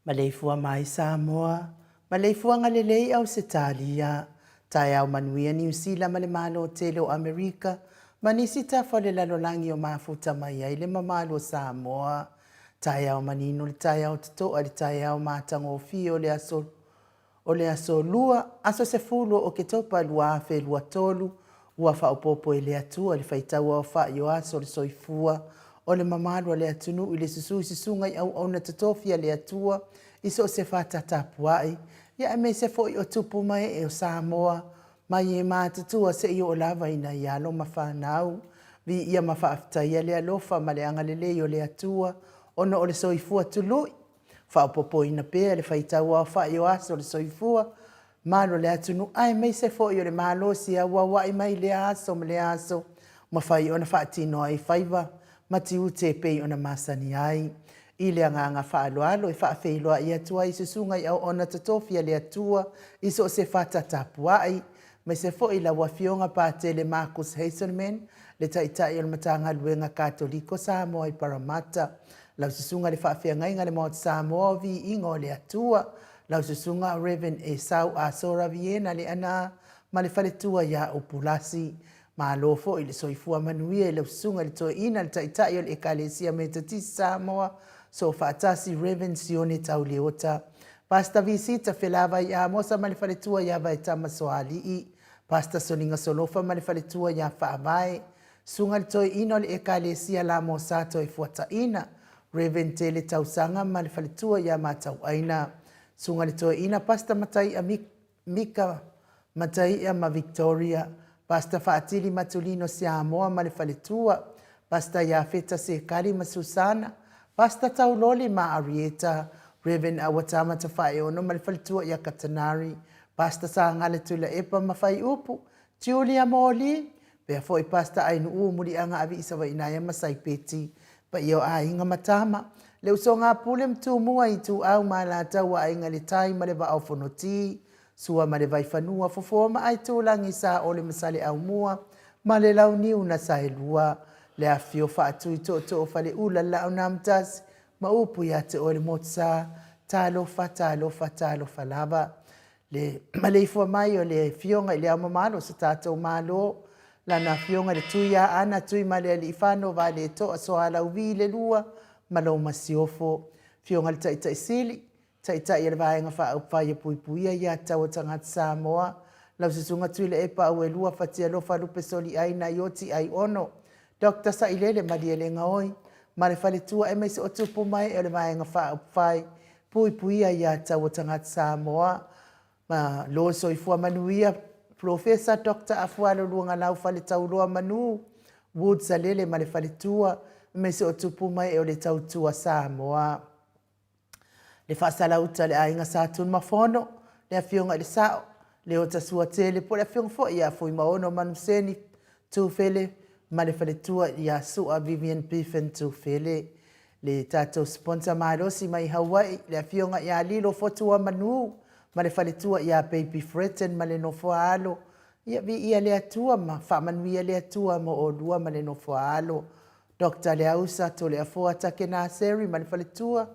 Maleifua mai Samoa, maleifua ngalelei au Setalia, tai au manuia New Zealand male malo tele o Amerika, manisita fale lalolangi o mafuta mai ai le mamalo Samoa, tai au manino le tai au tato ali tai au matango fio le aso lua, aso se fulu o ke topa lua afe lua tolu, ua fa opopo ele atua le faitau au fa yo aso le soifua, o le mamalo le atunu i le susu sisungai au ona tatofia le atua, iso se fata tapuai, ia me se foi o tupu mai e o Samoa, mai e mātatua se i o lava ina i alo mawhanau, vi ia mawhaaftaia le alofa ma le angalele o le atua, ona o le soifua tului, whaopopo ina pēr le whaitau au whai o aso le soifua, malo le atunu, ai me se foi o le malo si a wawai mai le aso ma le aso, ma whai ona whaatino ai whaiva, mati ute pei ona masani ai. I le anganga whaaloalo e whaafeiloa i atua i susunga i au ona tatofia le atua i so se whata tapuai. Me se fo i la wafionga pātele Marcus Heisenman le taitai o le matanga luenga Katoliko Samoa i Parramatta. Lau susunga le whaafia ngainga le maot Samoa vi ingo le atua. Lau susunga Reverend e sau a Sora Viena le ana ma le whaletua ia upulasi. Ma lofo i le soifua manuia i lau susunga le toi ina le taitai o le ekalesia me tatisi Samoa. So fatasi Reverend Sione Tauleota. Pasta visita felava i amosa malifaletua ya vai tamasoali i. Pasta soninga solofa malifaletua ya faavai. Sunga toi ino le ekalesia la mosato e fuata ina. Reverend Tele Tausanga malifaletua ya matau aina. Sunga toi ina pasta matai a Mika matai a ma Victoria. Pasta faatili matulino si amoa malifaletua. Pasta ya feta se kari ma Susana. Pasta tauloli ma Arieta, Reverend Awatama tawhai ono malifalitua ia Katanari, pasta sa ngale tula epa mawhai upu, Julia Moli, pea foi pasta ainu uumuri anga avi isawa inaya masai peti, pa iyo a inga matama, leu so ngā pule mtu mua i tu au ma la taua inga le tai ma le wa au fonoti, Sua ma le vai whanua fofua ma ai tūlangi sa o le masale au mua, ma le lau niu na sa he lua, le a fio wha atu i to whale ula la au namtas, ma upu ia te o le motsa, talo fa lava. Le maleifua mai o le fionga i le au mamalo sa tātou malo, lana fionga le tuia ana tui ma le ali whano va le to so ala uvi le lua, ma lo masiofo, fionga le tai sili, tai ele vaenga fa au whaia puipuia ia tau tangata Samoa, lau sisunga tui le epa au e lua fatia lo fa lupe soli ai na ioti ai ono, Dr. Sailele Maria Ngaoi, ma le fale tua e meisi o tupu mai e le vaenga fa au whai, puipuia ia tau tangata Samoa, ma lo soifua manuia, Professor Dr. Afualo luanga lau fale tau loa manu, Wood Salele ma le fale tua, meisi o tupu mai e o le tau tua Samoa. Le whaasala uta le ainga sa tun mafono, le awhionga le sao, le o tasua tele, po le awhionga fo ia fui maono manuseni tūwhele, ma le fale tua ia sua Vivian Biffen tūwhele. Le tātou sponsor maarosi mai Hawaii, le awhionga ia lilo fotua manu, ma le fale tua ia Baby Fretten ma le nofoa alo, ia vi ia le atua ma whamanu ia le atua mo o lua ma le nofoa alo. Dr. Leausa to le afoa take nā seri ma le fale tua,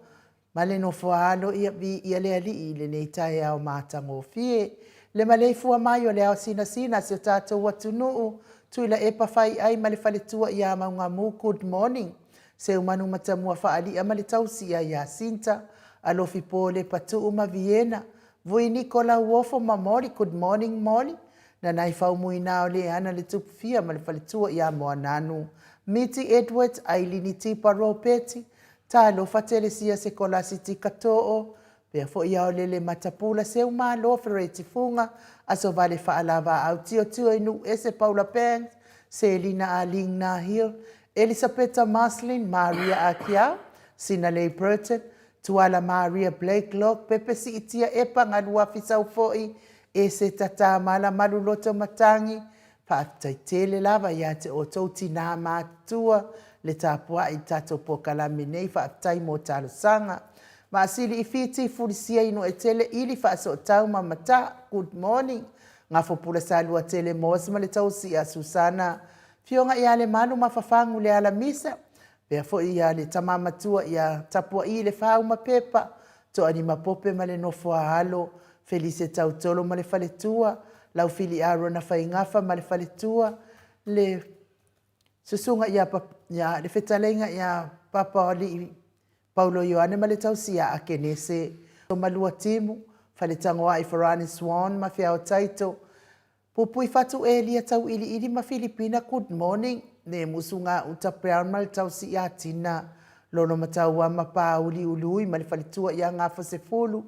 ma le nofoa alo ia vi ia le ali i le nei tae au mātango fie. Le malei fua mai o le au sina si o tātou watu nuu, tui la epa whai ai ma le fale tua ia maunga mu good morning. Se umanu matamua whaali ama le tausi ia Sinta, alofi po le patu uma Vienna. Vui Nicola Uofo ma Mori, good morning Mori. Na nai whau mui nao le ana le tupu fia ma le fale tua ia moa nanu. Miti Edwards, Ailini Tipa Ropeti, ta lo fatele sia se kola siti katoo, pea fo ia o lele matapula se uma lo fereti funga, aso vale faalava au tio inu ese Paula Peng, se Elina Aling Nahir, Elisabetta Maslin, Maria Akiao, Sinalei Burton, Tuala Maria Blake Lock, Pepe si itia epa ngalua fisau foi, e se tata mala maluloto matangi, Whaaftaitele lava ia te o tauti nā mātua le tāpua i tato po kalame nei whaaftai mō tālo sanga. Maasili i whiti furisia ino e tele ili whaaso o tau mamata, good morning. Ngā whapura salua tele mōsima le tausi a Susana. Fionga ia le manu mawhawhangu le ala misa. Pea fo ia le tamamatua ia tapua i le whau mapepa. To ani mapope ma le nofua halo. Felice tautolo ma le whaletua. Lau fili aro na whaingafa ma le whaletua, le susunga ia le whetalenga ia papa li Paulo Ioane ma le tausia a kenese. So malua timu, whaletangoa i Farani Swan ma whiao taito. Pupui fatu e lia tau ili ma Filipina, good morning. Ne musunga uta Brown ma le tausia tina. Lono mataua ma pauli ului ma le whaletua ia ngafa se fulu.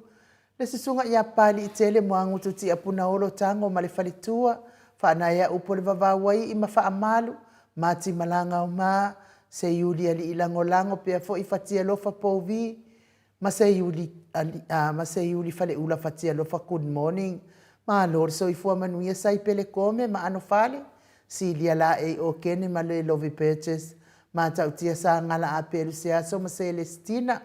Le susunga ia pali i tele moangu tuti apuna olo tango ma le whalitua, whaanaya upo le wawawai i ma whaamalu, mati malanga o maa, se iuli ali ilango lango pea fo i whatia lofa pouvi, ma se iuli whale ula whatia lofa good morning, ma lor so i fua manuia sai pele kome ma ano whale, si lia la e o kene ma le lovi purchase, ma tautia sa ngala a pelu se aso ma Celestina,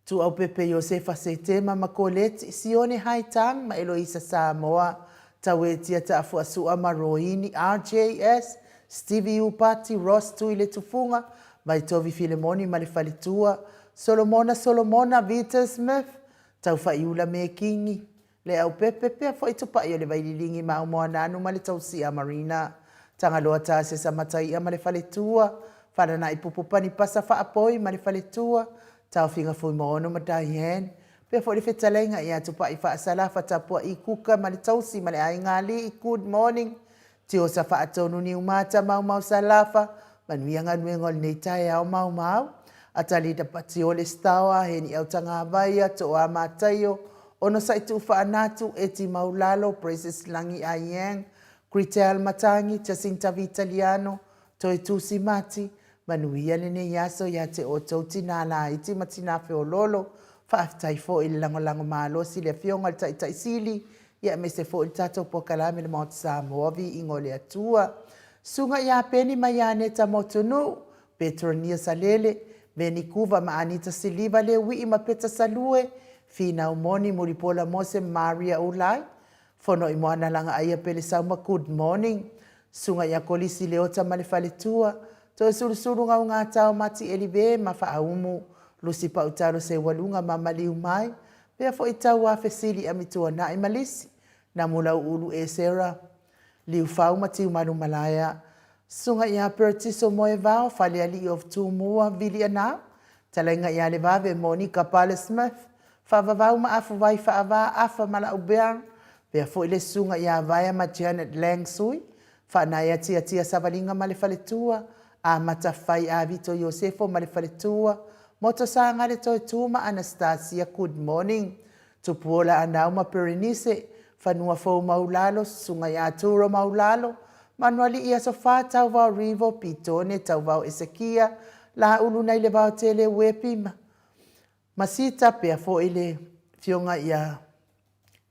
tu au pepe Josefa se tema ma koleti sione haitang ma Eloisa Samoa tawe tia ta afu asua maroini RJS Stevie Upati Ross tuile tufunga mai tovi Filemoni ma le falitua Solomona Vita Smith tau faiula me kingi le au pepe pe fo itupa yo le vaililingi ma mo nanu ma le tausia Marina tanga loa ta se samatai ma le falitua fana na ipupupani pasa fa apoi ma le falitua tau finga fui moono ma Diane. Pea fo le whetalenga ia tupa i whaasala whatapua i kuka ma le tausi ma le aingali i good morning. Tio sa whaatonu ni umata mau salafa. Manuianga nuengo le nei tae au mau. Atali da pati o le stawa heni au tanga avaia to a mataio. Ono sa itu whaanatu eti maulalo Praises Langi Ayang. Critel Matangi, Jacinta Vitaliano, Toi Tusi Mati. Manuia le ne yaso ya te o tauti nā la iti matina whio lolo, whaaftai fo i lango maalosi le fionga le tai sili, ia me se fo i tato po kalame le Mount Samoa ingo le atua. Sunga ia peni ma ia neta motonu, Petronia Salele, Veni Kuva ma Anita Siliva le wi ma peta salue, fina umoni muripola Mose Maria ulai, fono i moana langa aia pele sauma good morning, sunga ia kolisi leota malefale tua, to e suru ngau ngā tau mati elibe ma faaumu, lusi pa utaro se walunga mamali umai, pea fo i tau a fesili amitua na i malisi, na mula ulu e sera, liu fau mati umaru malaya, sunga ia pertiso moe vao, fale ali of tu mua vili anau, talenga ia le vave Monica Pale Smith, whavavau ma afu vai whaava afa mala ubeang, pea fo ile sunga ia vaya ma Janet Lang sui, whanaya tia savalinga ma le faletua, a matawhai a Vito Yosefo ma le faletua, moto sanga le toi tuma Anastasia, good morning, tupuola anau ma Perenise, whanua fau maulalo, sunga ia turo maulalo, manuali ia sofa tau vau Rivo, Pitone tau vau Ezekia, la ulu nei le vau tele wepima. Masita pea fo ile fionga ia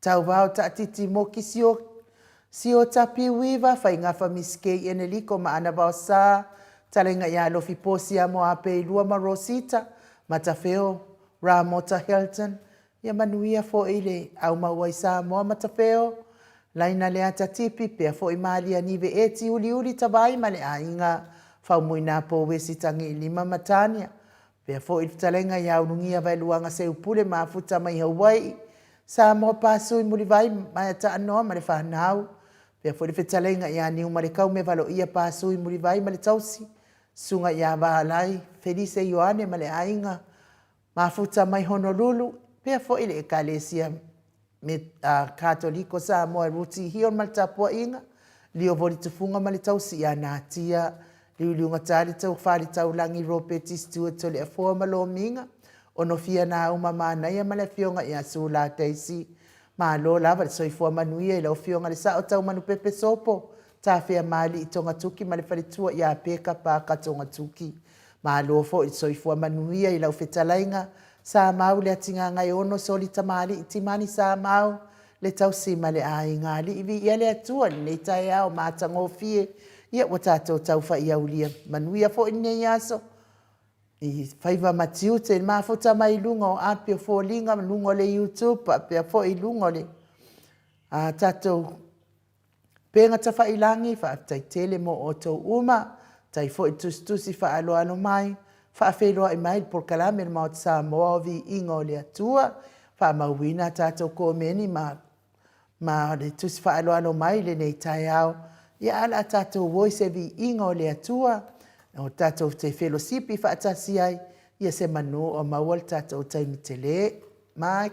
tau vau ta titi moki sio tapi wiva fai ngafa miskei eneliko ma ana vau sa talenga ia lofi posi a moa pe ilua ma Rosita matafeo Ramota Hilton ia manuia fo ile au mawai sa moa matafeo laina le ata tipi pea fo imali anive eti uli tabai ma le ainga fau muina po wesi tangi lima matania. Pea fo i talenga ia unungia vai luanga se upule mafuta mai Hawaii. Sa mo pasu i muri vai mai ta anoa ma le whanau. Pea fo i talenga ia ni umare kau me valo ia pasu i muri vai ma le tausi. Sunga ia vahalai. Felice Ioane ma le ainga. Mafuta mai Honolulu. Pea fo i le ekalesia me katoliko sa mo e ruti hion ma le tapua inga. Lio voli tufunga ma le tausi ia natia. Liuliunga tali tau whari tau langi ropeti stua tole a fua malo minga. Ono fia na uma mana ia male fionga ia sula teisi. Ma lo lava le soi fua manuia ila o fionga le sao tau manu pepe sopo. Ta fea mali i tonga tuki male wharitua ia peka paka tonga tuki. Ma lo fo i soi fua manuia ila o fetalainga. Sa mau le atinga ngai ono soli tamali i timani sa mau. Le tau sima le ai ngali iwi ia le atua le tai au matango fie. Ia wa tātou tau whai aulia. Manuia fo ine iaso. I whaiva matiu te mawhota mai lunga o apio fo linga lunga le YouTube. Apia fo i lunga le. Tātou penga ta whai langi. Tai tele mo o tau uma. Tai fo i tustusi wha alo ano mai. Wha wheloa i mai por kalame le maot sa moavi ingo le atua. Wha mauina tātou kōmeni ma le tusi wha alo ano mai le nei tai au. Ia ala tātou voice vi ingo le atua, o tātou te fellowshipi whaatasi ai, ia se manu o mawal tātou taimi te le. Mai.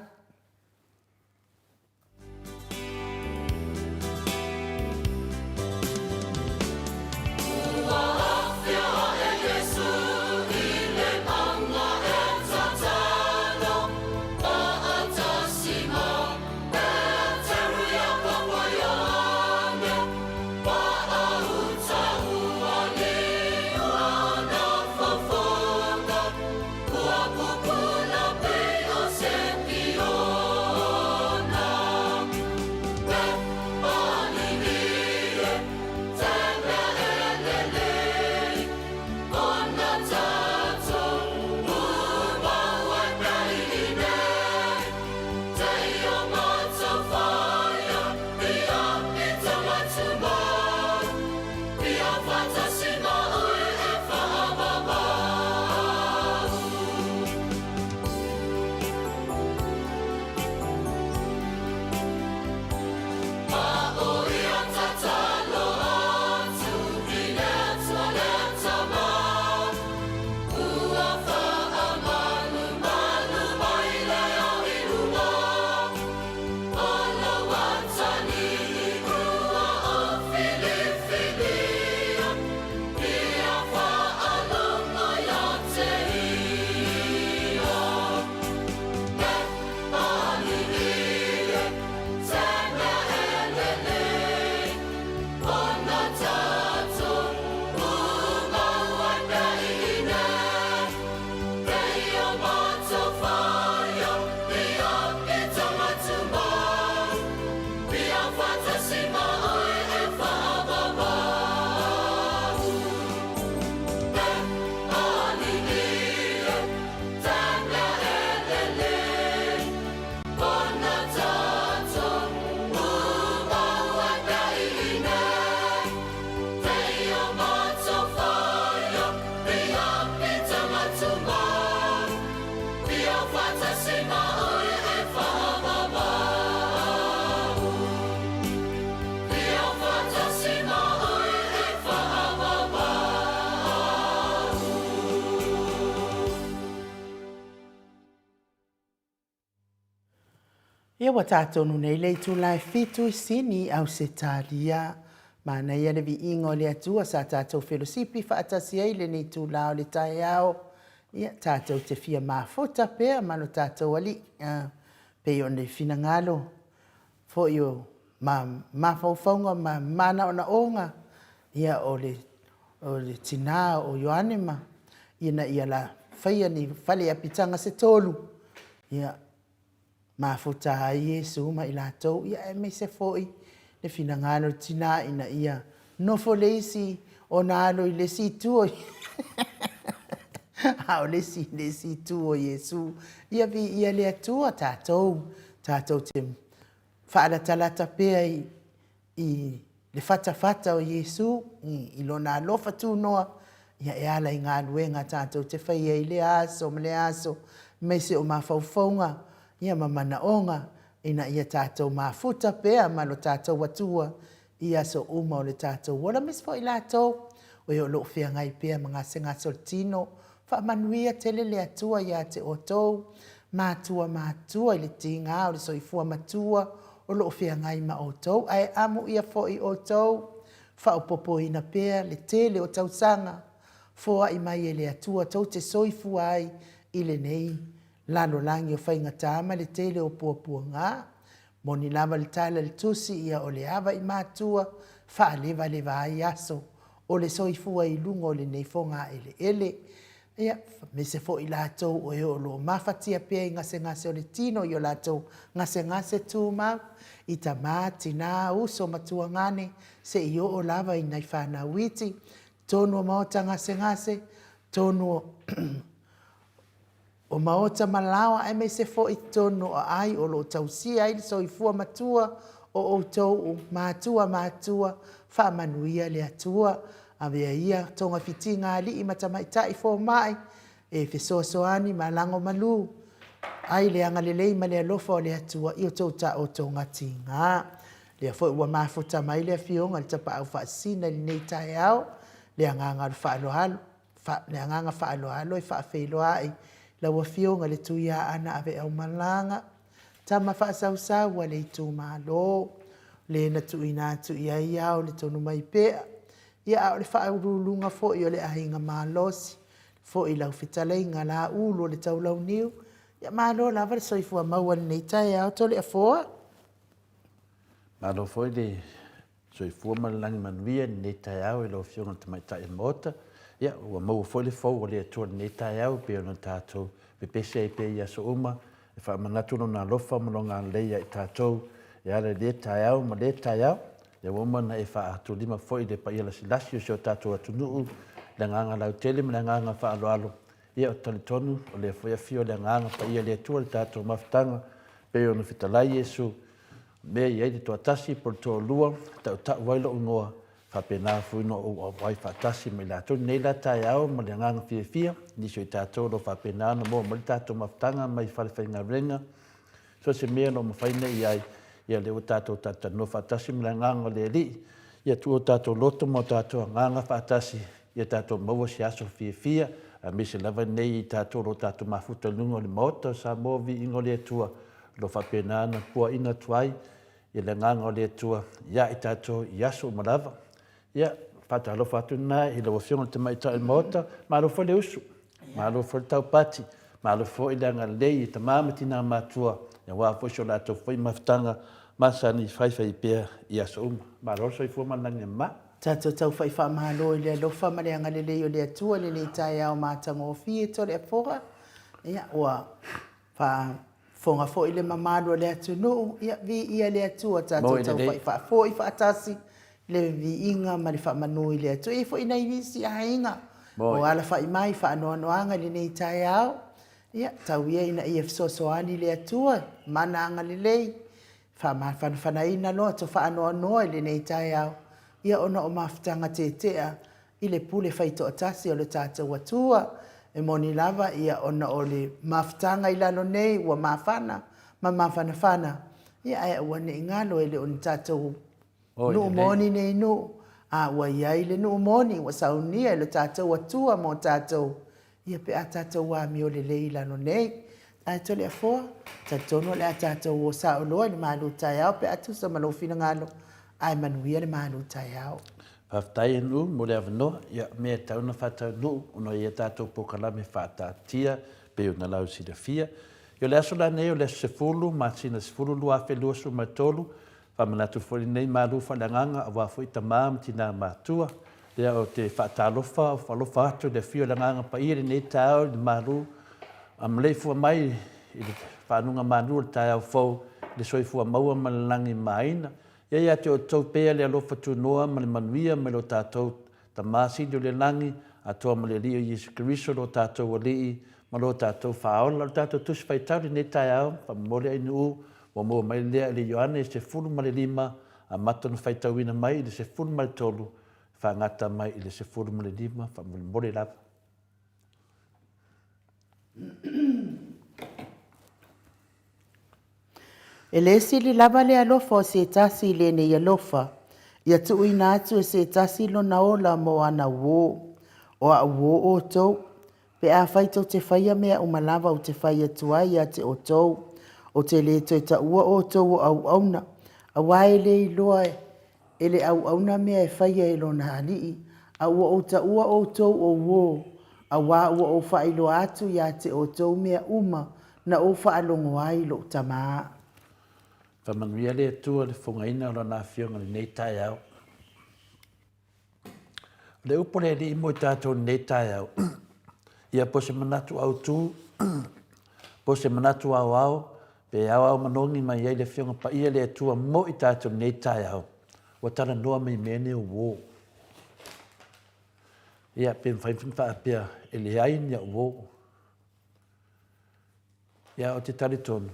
Pio Ia wa tātou nei lei tu lai fitu I sini au se talia. Mana ia le vi ingo le atua sa tātou whelosipi whaatasi ai le nei tu lao le tai au. Ia tātou te fia mafota pea mano tātou ali. Pe o ne fina ngalo. Fo io ma faufaunga ma mana ona onga. Ia o le tina o Ioanema. Ia la whaia ni whale apitanga se tolu. Ia mafuta ai Yesu ma I lātou ia me se foi le fina ngalo tina ina ia nofo leisi o nalo I le si tuo ha o le si tuo Yesu ia vi ia le atua tātou te whaala talata pea I le fata o Yesu I lona alofa tu noa ia e ala I ngā luenga tātou te whaia I le aso me le aso me se o mawhauwhaunga ia mamana onga ina ia tātou mafuta pea malo tātou atua ia so uma o le tātou wala mis fo I lātou o eo lo fia ngai pea mga senga soltino wha manuia tele le atua ia te otou mātua I le tinga o le soifua matua o lo fia ngai ma otou ai amu ia fo I otou wha o popo ina pea le tele o tausanga foa I mai le atua tau te soifua ai I le nei lalo langi o whainga tāma le tele o puapua ngā. Moni lava le tala le tusi ia o le awa I mātua, wha lewa ai aso, o le soifua I lungo le neifonga ele. Ia, me se fo I lātou o eo lo mafatia pia I ngase o le tino I o lātou ngase tū mau, I ta mā tina uso matua ngane, se I o lava I nei whāna witi, tonu o maota ngase, tonu o maota malawa ai me se fo I tono o ai o lo tausia ai so I fua matua o tau matua wha manuia le atua a vea ia tonga fitinga ali I matamaitai fo mai e fesoasoani malango malu ai le anga lelei ma le alofa o le atua I o tau ta o tonga tinga le fo ua mafuta mai le fionga le tapa au whaasina le nei tai au le anganga whaalohalo le anganga whaalohalo I whaafeiloa ai la wa fionga le tuia ana ave au malanga tama fa sau wa le tu malo le na tu ina tu ia o le tonu mai pe ia o le fa lunga fo I o le ainga malos fo I la fitale ngala ulo le tau lau niu ia malo la va so fu ma wa nei tai au to le fo malo fo le so fu ma langi man via nei tai au le fionga mai tai mota ia ua mau foi le fou o le atua nei tai au pe ona tātou pe pese ai pe ia so uma e whaamanatu no nā lofa mano ngā leia I tātou e ale le tai au ma le tai au ia wamana e whaatu lima foi le pa ia la silasi o seo tātou atunuu le nganga lau tele ma le nganga whaaloalo ia o talitonu o le foi a fio le nganga pa ia le atua le tātou mawhitanga pe ona fitalai Yesu me ia le tuatasi por to lua tau wailo ungoa whapena fuino o wai whatasi me la tonu nei la tai au ma le nganga fia ni so I tātou lo whapena no mo le tātou mawhtanga mai whalewhainga renga so se mea no mawhaina I ai ia le o tātou tata no whatasi me la nganga le li ia tu o tātou loto mo tātou nganga whatasi ia tātou maua si aso fia a me se lava nei I tātou lo tātou mafuta lungo le mota sa mo vi ingo le atua lo whapena na pua ina tuai ia le nganga le atua ia I tātou I aso malava ia pata lo fatu na I lo fionga te mai tai mota ma lo fo le usu ma lo fo tau pati ma lo fo I langa lei te mamati na matua ia wa fo so la to fo I maftanga ma sa ni fai pe ia so ma lo so I fo man na ma tātou tau whai wha mahalo I le alofa ma le anga lelei o le atua le nei tai au mātanga o fie to le afoga ia ua wha fonga fo I le mamalo le atunu ia vi ia le atua tātou tau whai wha fo I wha atasi le vi inga ma le whamanui le atu e fo ina ivisi a inga o ala wha I mai wha anoanoanga le nei tai au ia tau ia ina i efsosoani le atua mana anga le lei wha ina loa to wha anoanoa le nei tai au ia ona o mafutanga tea I le pule whaito atasi o le tātou atua e moni lava ia ona o le mafutanga I lalo nei ua mafana ma mafana ia ai ua ne ingalo e le on tātou no moni nei no a wa ia le no moni wa saunia le tātou atua mo tātou ia pe a tātou wa mi o le leila no nei Ai tole a foa, ta tono le a tātou o sa o loa le malu tai au, pe atu sa malo fina ngalo, ai manuia le malu tai au. Whaftai anu, mo le avanoa, ia mea tauna whatau nu, uno ia tātou pokalame whātātia, pe una lau si fia. Io le aso la neo le sefulu, ma sina sefulu lua whelua su matolu, whamanatu fwori nei malu whalanganga, a wafui ta maam tina mātua, lea o te whaatalofa, o whalofa atu le fio langanga pa iri nei tāo, le malu, am le fua mai, i le whanunga manu le tāo fau, le soifua maua malalangi maina, ia te o tau pea le alofa tu noa ma le manuia me lo tātou ta māsidio le langi a toa ma le rio Yesu Kiriso lo tātou o lii ma lo tātou whaola lo tātou tusi whaitauri ne tai au pa mole ai nuu wa mua mai lea le Ioane se fulu ma le lima a matana whaitauina mai le se fulu ma le tolu whangata mai le se fulu ma le lima pa mole lapa. E le sili lava le alofa o se tasi le ne alofa. Ia tu ina atu e se tasi lo na ola mo ana wo. O a wo o tau. Pe a whaito te whaia mea umalava o te whaia tuai a te o tau. O te le toi ta ua o tau o au auna. A wae le i loa e le au auna mea e whaia e lo na halii. A ua o ta ua o tau o wo. A wa ua o whailo atu ia te o tau mea uma na o whaalongo ai lo tamaa. Whamanuia le atua le whungaina o na whionga le nei tai au. Le upore li imo i tātou nei tai au. Ia po se manatu au tū, po se manatu au au, pe au au manongi mai ei le whionga pa ia le atua mo i tātou nei tai au. Wa tana noa mai mene o wō. Ia pe mwhaifin apia e le aini au wō. Ia o te tari tonu.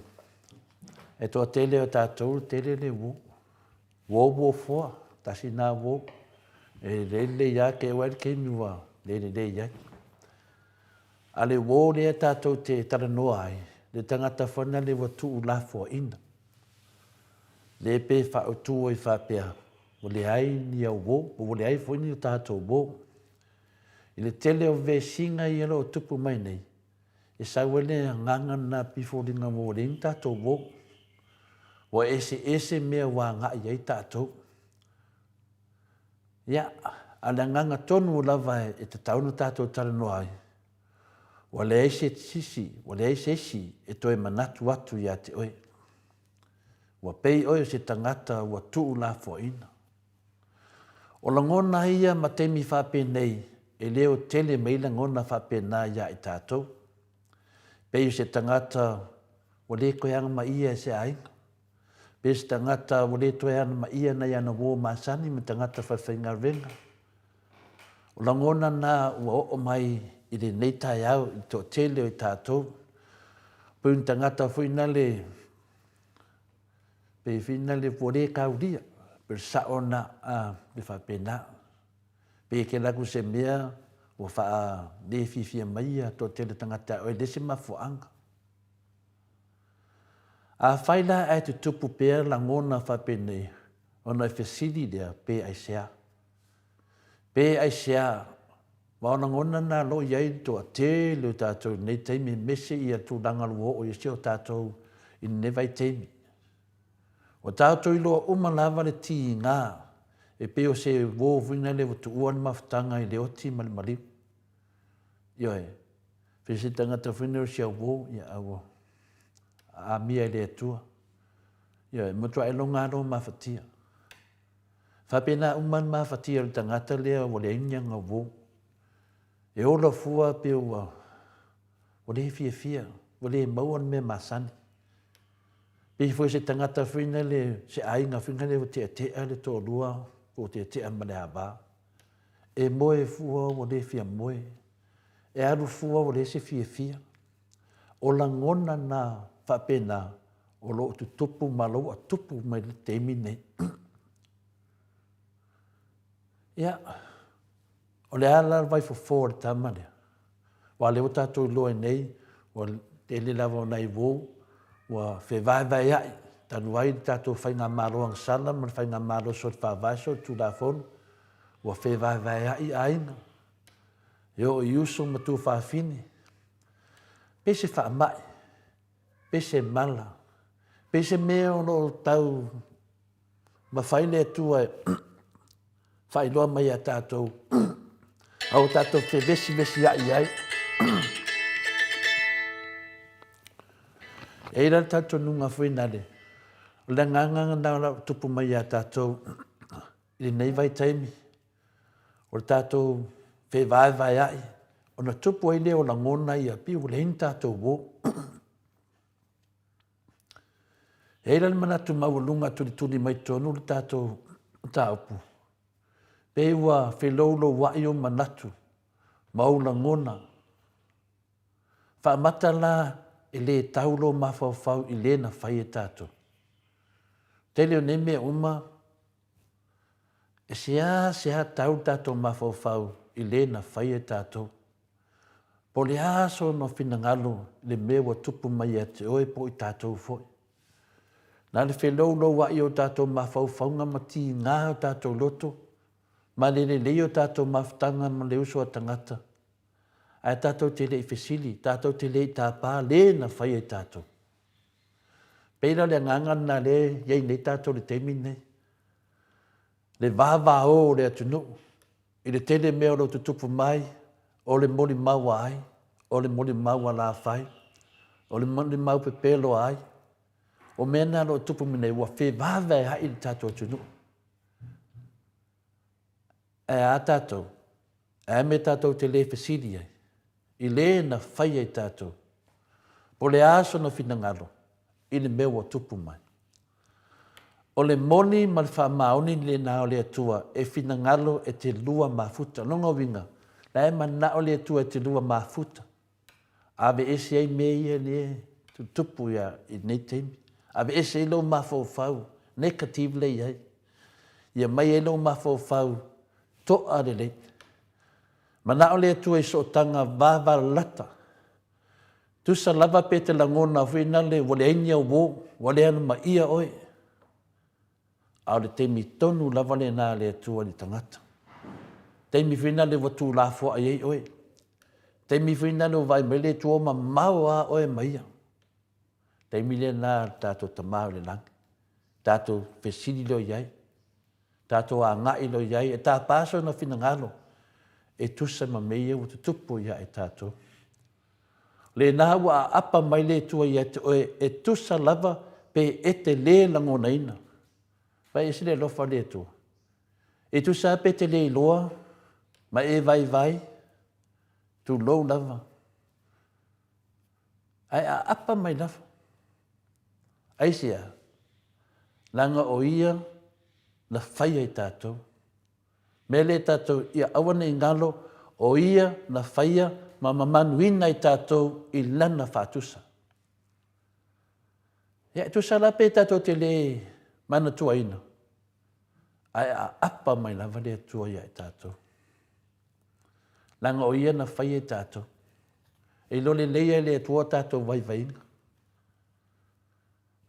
E toa tele o tātou, tele le wō. Wō wō fua, tasi nā wō. E le ia ke wai ke miwa, le ia. A le wō le tātou te taranoa ai, le tangata whana le watu u la fua ina. Le pe whaotu o i whapea, o le ai ni au wō, o le ai fwini o tātou wō. I le tele o ve singa i alo o tupu mai nei. E sauele nganga na piforinga wō le in tātou wō. Wa ese mea wā ngā iei tātou. Ia, ala nganga tonu o lava e te taunu tātou taranoa ai. Wa le ese sisi, wa le ese esi e toi manatu atu ia te oi. Wa pei oi se tangata wa tuu la fo ina. O la ngona ia ma temi whape nei, e leo tele meila ngona whape na ia i tātou. Pei se tangata wa le koe anga ma ia se ainga. Pes tangata wale toe ana ma ia na yana wō masani me tangata whawhainga renga. O langona na ua o mai i le neitai au i tō tele o i tātou. Pūn tangata whina le pe whina le wore kauria. Per saona le whapena. Pe ke laku se mea o wha le fifia maia tō tele tangata o i lese mafuanga. A whaila ai te tupu pēr la ngona whapene, ona e whesiri lea pē ai sea. Pē ai sea, waona ngona nā lo iai toa te leo tātou nei teimi mese i atu rangaluo o iasi o tātou i nevai teimi. O tātou i loa umalava le ti i ngā, e pē o se wō vina le watu uan mawhtanga i leo ti mali. Ioe, whesitanga ta whina o sia wō i awo. A mia le tua. Ia, matua e longa ro mawhatia. Whapena uman mawhatia le tangata lea o le inyanga wō. E ola fua pe ua. O le fia. O le mauan me masani. Pe fwe se tangata whina le se ainga whina le o te le tō lua o te male haba. E moe fua o le fia moe. E aru fua o le se fia. O la ngona na whapena o lo tu tupu malo a tupu mai le teimi nei. Ia, o le ala vai fo le tamane. Wa le o tātou loe nei, wa te le lava o nei wō, wa vai ai, tanu ai tātou whainga malo ang sala, man whainga malo sot whawaiso, tu la fonu, wa vai ai aina. Yo i uso matu whawhini. Pese wha mai. pese mala, pese mea no tau, ma whai le tua e whai loa mai a tātou, au tātou te vesi ai ai. E ira tātou nunga whenare, o le nganganga nā tupu mai a tātou, i nei vai taimi, o tātou vai ai, o na tupu ai leo la ngona i a pi, o le hin tātou wō. E ira le manatu maulunga tuli mai tonu le tātou tāupu. Pe ua whelaulo wai o manatu, maula ngona. Whaamata la e le taulo mawhauwhau i le na whai e tātou. Te leo ne mea uma, e sea tau tātou mawhauwhau i le na whai e tātou. Po le aso no whinangalo le mea wa tupu mai a te oe po i tātou foi. Nā le whelaulo wai o tātou mawhauwhaunga mati ngā o tātou loto, ma le leo tātou mawhtanga ma le uso a tangata. Ai tātou te le i whesili, tātou te le i tāpā le na whai e tātou. Peira le nganga na le, iei nei tātou le teimi nei. Le vāvā o le atunu, i le tele mea o te tupu mai, o le moli maua ai, o le moli maua la whai, o le moli mau pepelo ai, o mena lo tupu mine ua whe vāvā hai i le tātou atunu. E a tātou, e me tātou te le whesili ai, i le na whai ai tātou, po le aso na whinangalo, i le mea wa tupu mai. O le moni ma le whaamaoni le nā o le atua, e whinangalo e te lua mafuta, longa winga, la e mana o le atua e te lua mafuta. Ave ese ai mea ia le tupu ia i nei teimi. Ave ese ai lo mawhauwhau, negative le iai. Ia mai ai lo mawhauwhau, toa le lei. Mana o le atua i sootanga vāwa lata. Tusa lava pe te langona whina le wale ainia wō, wale anu ma ia oe. Au le teimi tonu lava le nā le atua ni tangata. Teimi whina le watu la fua ai oe. Teimi whina le vai mele tua ma mau a oe maia. Teimi le nā tātou tamau le langi. Tātou whesiri lo iai. Tātou a ngai lo iai. E tā pāso na whina ngalo. E tusa ma meia o te tupu ia e tātou. Le nā ua a apa mai le tua ia te oe e tusa lava pe e te le langona ina. Vai esi le lofa le tua. E tusa pe te le loa, ma e vai, tu lou lava. Ai a apa mai lava. Ai sia, langa o ia na whai ai tātou. Me le tātou ia awana i ngalo o ia na whaia ma mamanuina i tātou i lana whātusa. Ia tusa la pe tātou te le mana tua ina. Ai a apa mai lava le tua ia i tātou. Langa o ia na whaia i tātou. E lole leia le tua tātou vai vainga.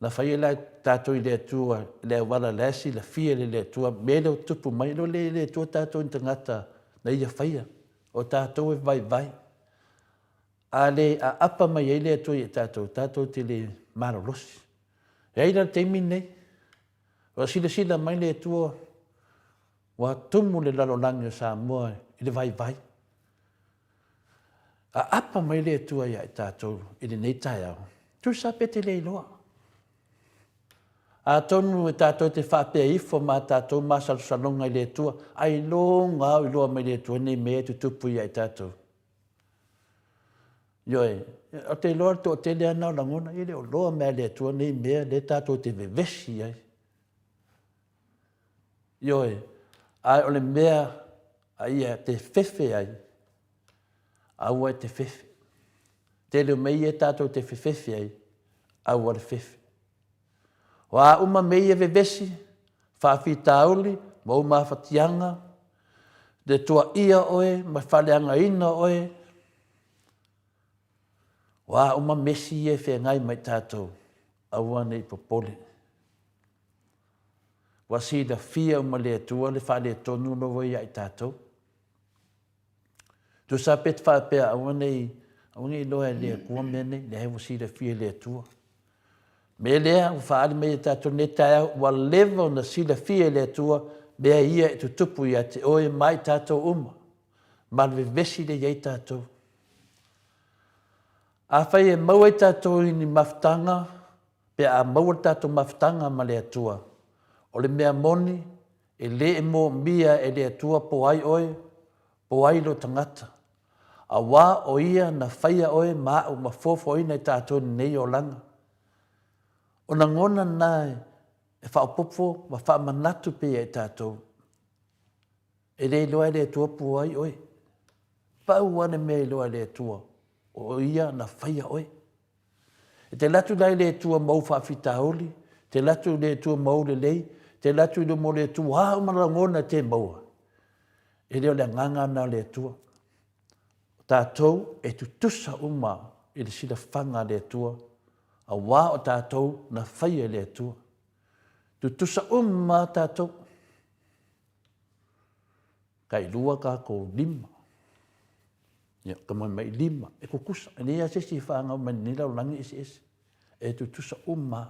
Na whaia la tātou i le tua, le wala lasi, la fia le tua, mele o tupu mai, lo le tua tātou i tangata na ia whaia, o tātou e vai. A le a apa mai e le tua i tātou te le marolosi. E aira teimi nei, o sila mai le tua, wa tumu le lalolangi o Samoa i le vai. A apa mai le tua i tātou i le nei tai au. Tu sa pete le iloa. A tonu e tātou te whapea ifo ma tātou ma salonga i le tua. Ai lo ngau i loa mai le tua nei mea tu tupu i tātou. Ioe, o te loa to te lea nao langona, i le o loa mea le tua nei mea le tātou te vevesi ai. Ioe, ai o le mea ai te fefe ai. Aua e te fefe. Te leo mei e tātou te fefe ai. Aua le fefe. Wa uma mei e vevesi, whawhi tauli, ma uma whatianga, de tua ia oe, ma whaleanga ina oe. Wa uma mesi e whengai mai tātou, aua nei popole. Wa si da fia uma lea tua, le whale tonu no wai ai tātou. Tu sa pet whapea aua nei loa lea kua mene, le hewa si da fia lea tua. Me lea o whaare me tātou ne tae au, wa level na sila fia le tua, mea ia e tu tupu ia te oe mai tātou uma. Malwe vesi le iei tātou. A whai e maua i tātou i ni maftanga, pe a maua tātou maftanga ma le atua. O le mea moni, e le e mo mia e le atua po ai oe, po ai lo tangata. A wā o ia na whaia oe maa o mafofo ina i tātou nei o langa. O na ngona nai e whaopopofo ma wha manatu pe e tātou. E le loa le atua po ai oe. Pau ane mea loa le atua. O ia na whaia oe. E te latu lai le atua mau whaafita oli, te latu le atua mau le lei, te latu le mo le atua, umara ngona te maua. E leo le nganga na le atua. Tātou e tutusa uma i le sila whanga le atua, a wā o tātou na whaia le atua. Tutusa uma tātou. Kai lua ka ko lima. Ia, ka mai lima. E kukusa. E nia se si whanga o mani nila o langi isi. E tutusa uma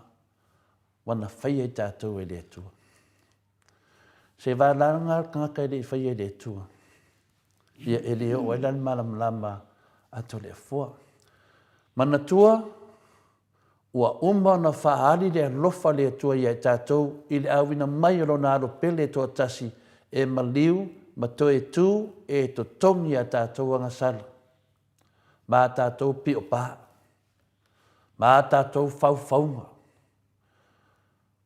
wana whaia i tātou e le atua. Se wālanga kanga le whaia le atua. Ia e leo o elan malam lama ato le fua. Manatua, ua uma na whaari le lofa le atua ia e tātou i le awina mai o na alo pele toa tasi e maliu, ma toe tū e to tongi a tātou anga sala. Ma tātou pi o pā. Ma tātou whauwhaunga.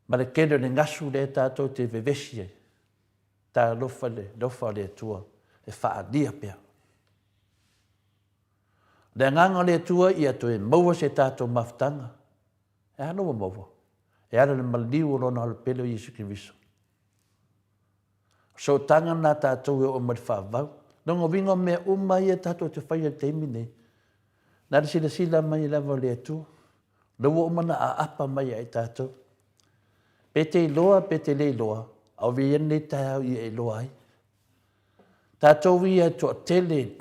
Ma le kere le ngasu le tātou te vevesi e. Tā lofa le atua. E whaadia pia. Le nganga le tua ia to e maua se tātou maftanga. E ano wa maua. E ana le maliu o lona halpelo Yesu Kristo. So tanga na tātou e o mari whaavau. Nongo wingo mea umai e tātou te whaia teimi nei. Nara sila mai lava le tua. Lawa umana a apa mai e tātou. Pete loa, pete le loa. Au vi ene tāu i e loa ai. Tātou ia toa tele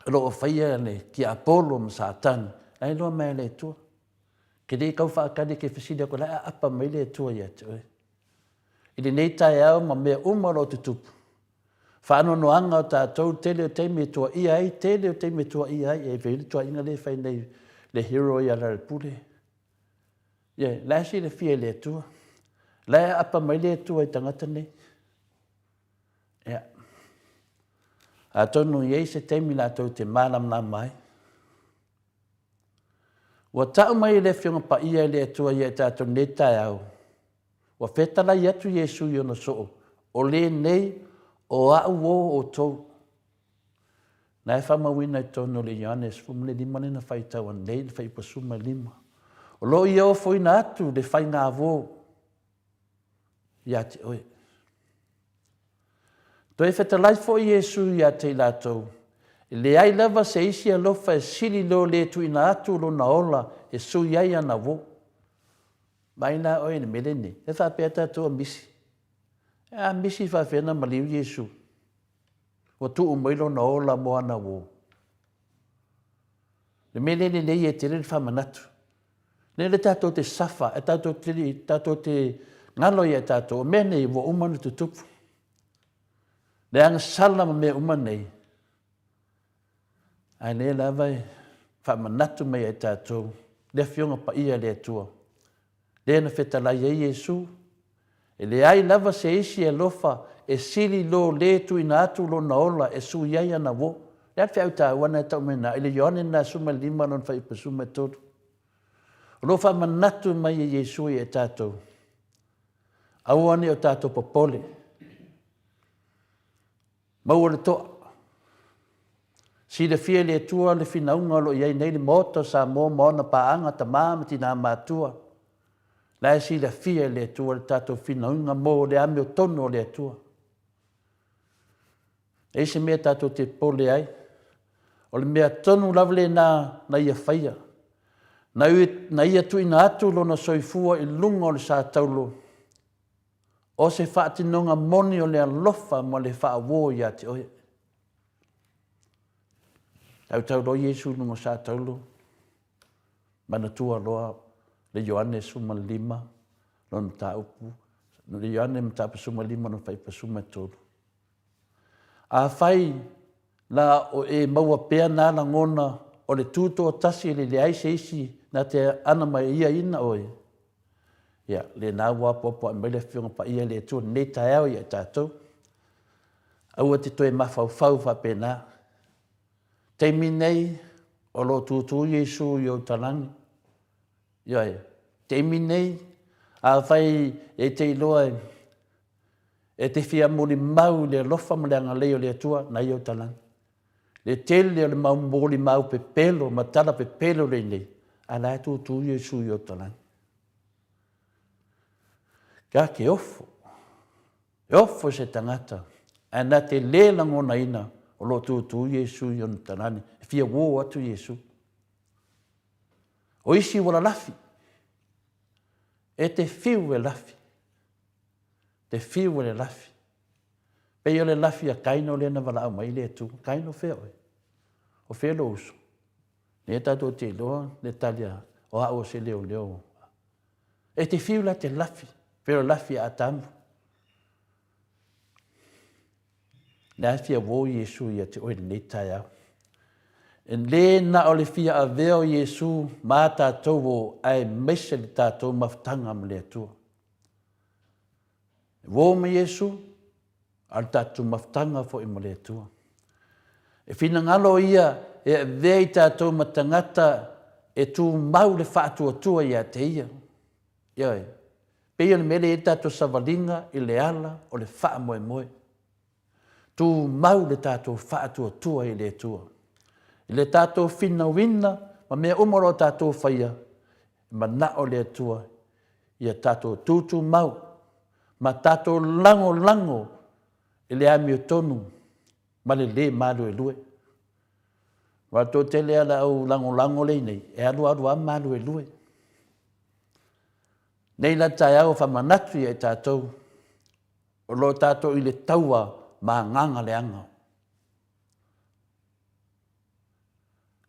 roa whaia le ki Apollo ma Satan. Ai loa mai le tua. Ke rei kau whaakade ke whasida ko lai apa mai le tua ia te oe. I le nei tai au ma mea umaro te tupu. Whaano noanga o tātou tele o teime toa ia ai, tele o teime toa ia ai, e veli toa inga le whai nei le hero ia la pule. Ia, lai si le fia le tua. Lai apa mai le tua i tangata nei. Ia. A tonu iei se teimi la tau te malam na mai. Wa tau mai le whionga pa ia le atua ia tātou ne tai au. Wa whetala i atu Yesu i ona soo. O le nei o au o tau. Nai whamawina i tono le Ioannes fumle lima nena whai tau an nei le whai pasuma lima. O lo i au foina atu le whai ngā vō. Ia te oe. Toi whetalai fo Yesu ia te lātou. Le ai lava se isi alofa e sili lo le tu ina atu lo na ola e su iai ana wo. Maina oe ne melene. E whapea tātou a misi. A misi whawhena maliu Yesu. O tu umailo na ola mo ana wo. Le melene nei e te rere whamanatu. Ne le tātou te safa, e tātou te ngalo ia tātou. O mene i wo umanu tu tupu. Le anga salama me umanei. Ai le lavai whamanatu mai e tātou. Le whionga pa ia le atua. Le na whetalai e Yesu. E le ai lava se isi e lofa e sili lo le tu ina atu lo na ola e su iai ana wo. Le atu au tā wana e tau mena. Ele Ioane na suma lima non whai pa suma todo. Lo whamanatu mai e Yesu e tātou. Auane o tātou popole. Maua le toa. Si le fia le tua le finaunga lo iai nei le moto sa mo mona paanga ta mamati na matua. Lai si le fia le tua le tato finaunga mo le ame o tono le tua. E se mea tato te pole ai. O le mea tonu lavle na ia whaia. Na ia tu ina atu lo na soifua i lunga o le sa taulo. O se whaatinonga moni o le alofa mo le whaawō ia te oe. Tau lo Yesu nungo sa taulo. Mana tua loa le Ioane suma lima lon taupu le Ioane mtapa suma lima lon fai pasuma tolu a fai la o e maua pea na la ngona o le tuto tasi le ai seisi na te ana mai ia ina oe ya le na wa popo mele fiona pa ia le tu ne tae ia tatou au te toe mafau fa pena te minei o lo tutu Yesu yo talangi ia te minei a fai e te loa e te fia mori mau le lofa mleanga leo le tua na yo talangi le tele le mau mori mau pe pelo matala pe pelo le nei ala tutu Yesu yo talangi ka ke ofo se tangata ana te le langona ina o lo tutu Yesu yo talangi fia wo atu Yesu o isi wala lafi e te fiu e lafi te fiu e lafi pe yo le lafi a kaino le na wala au mai le tu kaino feo o feo lo uso ne tato te loa le talia o a se leo e te fiu la te lafi pero lafi a tamu na fia wo Yesu ia te oi le taia en le na o le fia a veo Yesu ma tātou ai mese le tātou maftanga ma le atua. Wo me Yesu al tātou maftanga fo i ma le atua. E fina ngalo ia e vei tātou matangata e tu mau le whaatua tua ia te ia. Ioi, pe ia le mele e tātou savalinga i le ala o le wha moe moe. Tu mau le tātou whaatua tua i le atua. Le tātou whina wina, ma mea umaro tātou whaia, ma na o le atua, ia tātou tūtū mau, ma tātou lango, i le ami o tonu, ma le malu e lue. Wa tō te lea la au lango le nei, e alu a malu e lue. Nei la tai au whamanatu i e tātou, o lo tātou i le taua ma nganga le anga.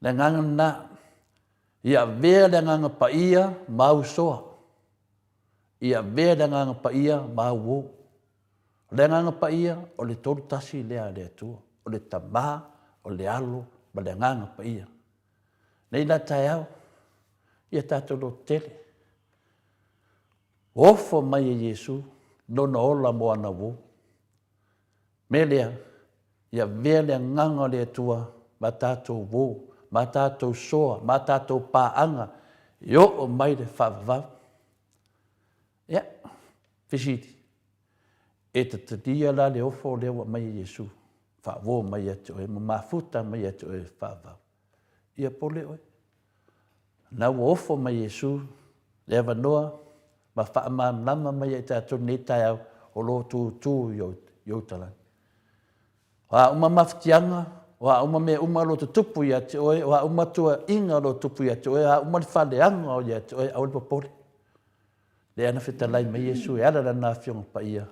Le nganga na, ia vea le nganga pa ia mau soa. Ia vea le nganga pa ia mau wo. Le nganga pa ia o le tolu tasi lea le atua. O le tamā, o le alo, ma le nganga pa ia. Nei la tai au, ia tātou lo tele. Ofo mai e Yesu, nona ola mo ana wo. Me lea, ia vea le nganga le atua, ma tātou wo. Ma tātou soa, ma tātou pāanga, yo o mai le whawawau. Ia, whishiti. E te tatia la le ofo lewa mai Yesu. Whawo mai atu e, ma mafuta mai atu e whawawau. Ia pole oi. Nau ofo mai Yesu, lewa noa, ma whaama nama mai e tātou netai au, o lo tū yo talang. Wa uma maftianga, wa uma me uma lo tupu ia te oe, wa uma tua inga lo tupu ia te oe, wa uma le whaleanga o ia te oe, au le papore. Le ana whetalai mai Yesu, e ala na whionga pa ia.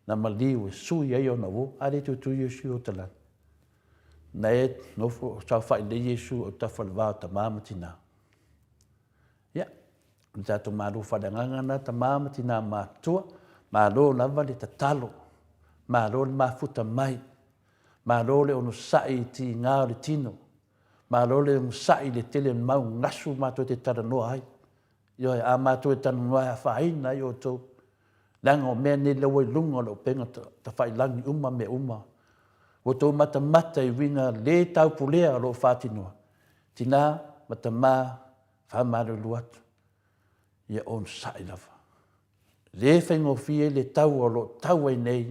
Na maliu e sui ai o na wo, are tu Yesu o talan. Na e nofo, sau whai le Yesu o ta whalawao ta māmatina. Ia, le tātou mālo whalangangana ta māmatina mātua, mālo lava le ta talo, mālo le mafuta mai, mālo le ono sai ti ngā le tino, mālo le ono sai le tele mau ngasu mātua te tara noa ai. Ioi, a mātua e tana noa a whaina i o tau. Langa o mea ne lewa i lunga lo penga ta whai langi uma me uma. O tau mata i winga le tau pulea lo whātinoa. Tina mata mā whamaru luatu. Ia ono sai lava. Le whaingo fie le tau o lo tau ai nei,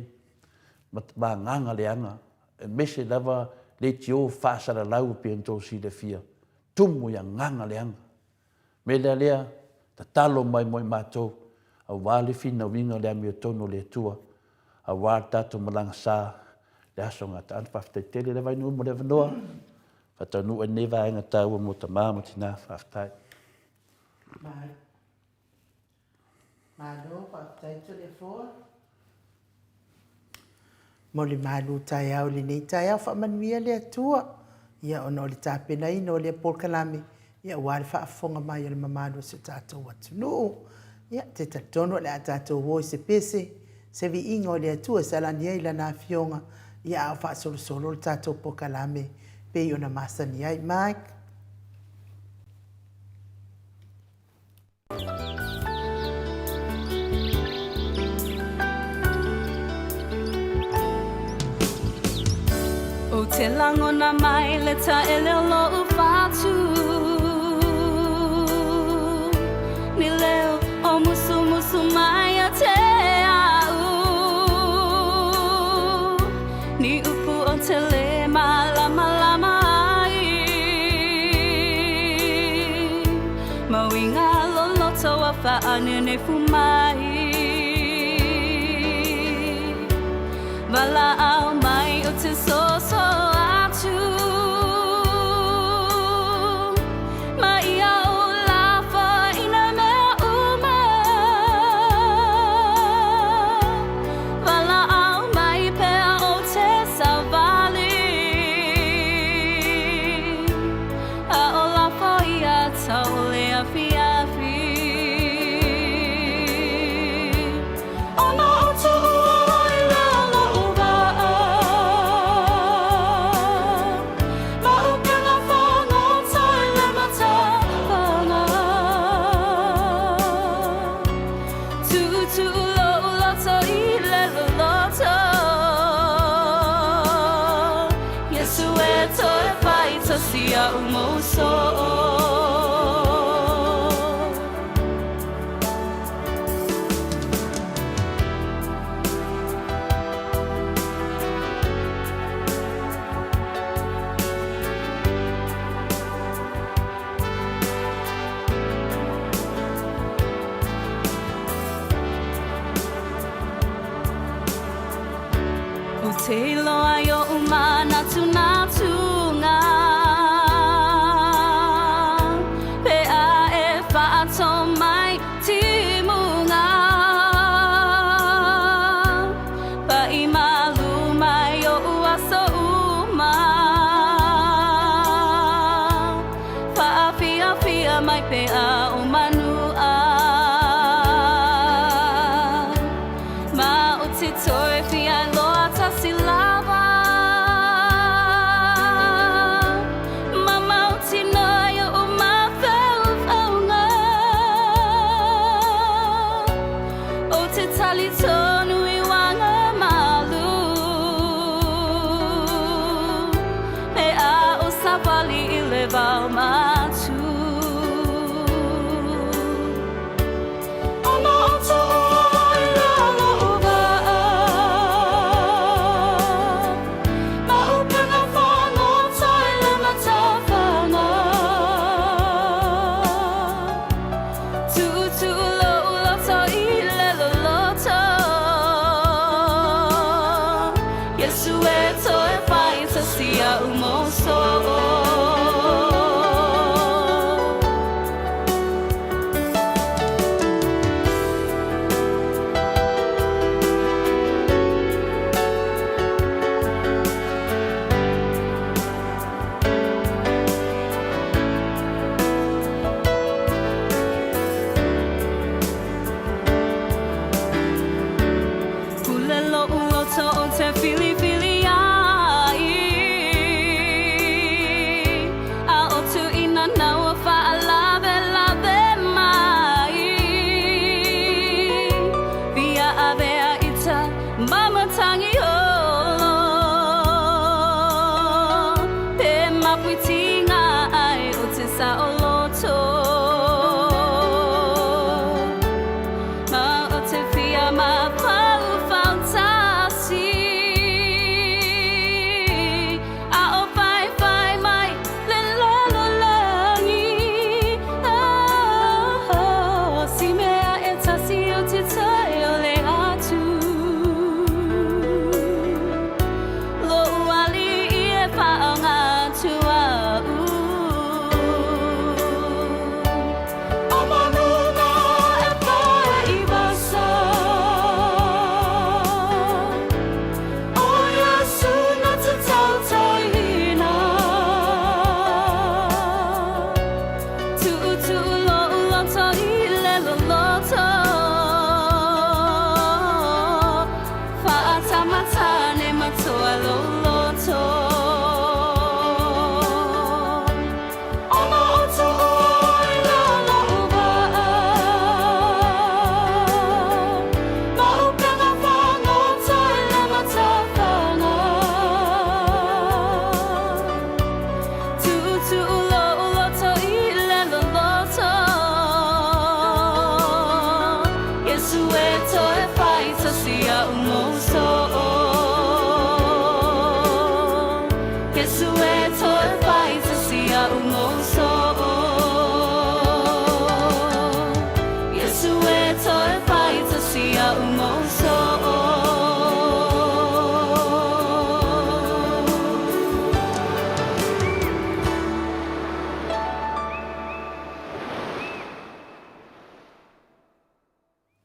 mā nganga le anga. E mese lava le tio whaasara lau pianto si le fia. Tumu ia nganga le anga. Me lea, ta talo mai moi mātou. A wale fina winga le ami o tono le tua. A wale tato malanga sā. Le aso ngata anu whaftai tele le vainu umo le vanoa. Whatanu e newa inga tau mo ta māma tina whaftai. Malo, whaftai to le fōa. Mo le malu tai au le nei tai au whamanuia le atua. Ia ono le tāpena ino le polkalame. Ia ua le whaafonga mai le mamalo se tātou atunu. Ia te tatono le a tātou hoi se pese. Se vi ingo le atua salani ai lana fionga. Ia au whaasolo le tātou pokalame. Pe i ona masani ai, Mike. O te langona mai le ta ele lo u whātu. Ni leo o musu musu mai a te au. Ni upu o te le malama lama ai. Mawinga loloto a whaanene fumai. Wala au mai o te soso atu. Ma ia o lafa ina mea uma. Wala au mai pea o te savali. A o lafa ia tau le afi afi. Ona o tu Sia umoso. O te loa yo umana tunatunga. Mai pe a o manua. Ma o te toe fia loa ta si lava. Mama o te noia o ma whauwhaunga. O te tali tonu I wanga malu. Me a o sapali I le wau matu. Sia umoso.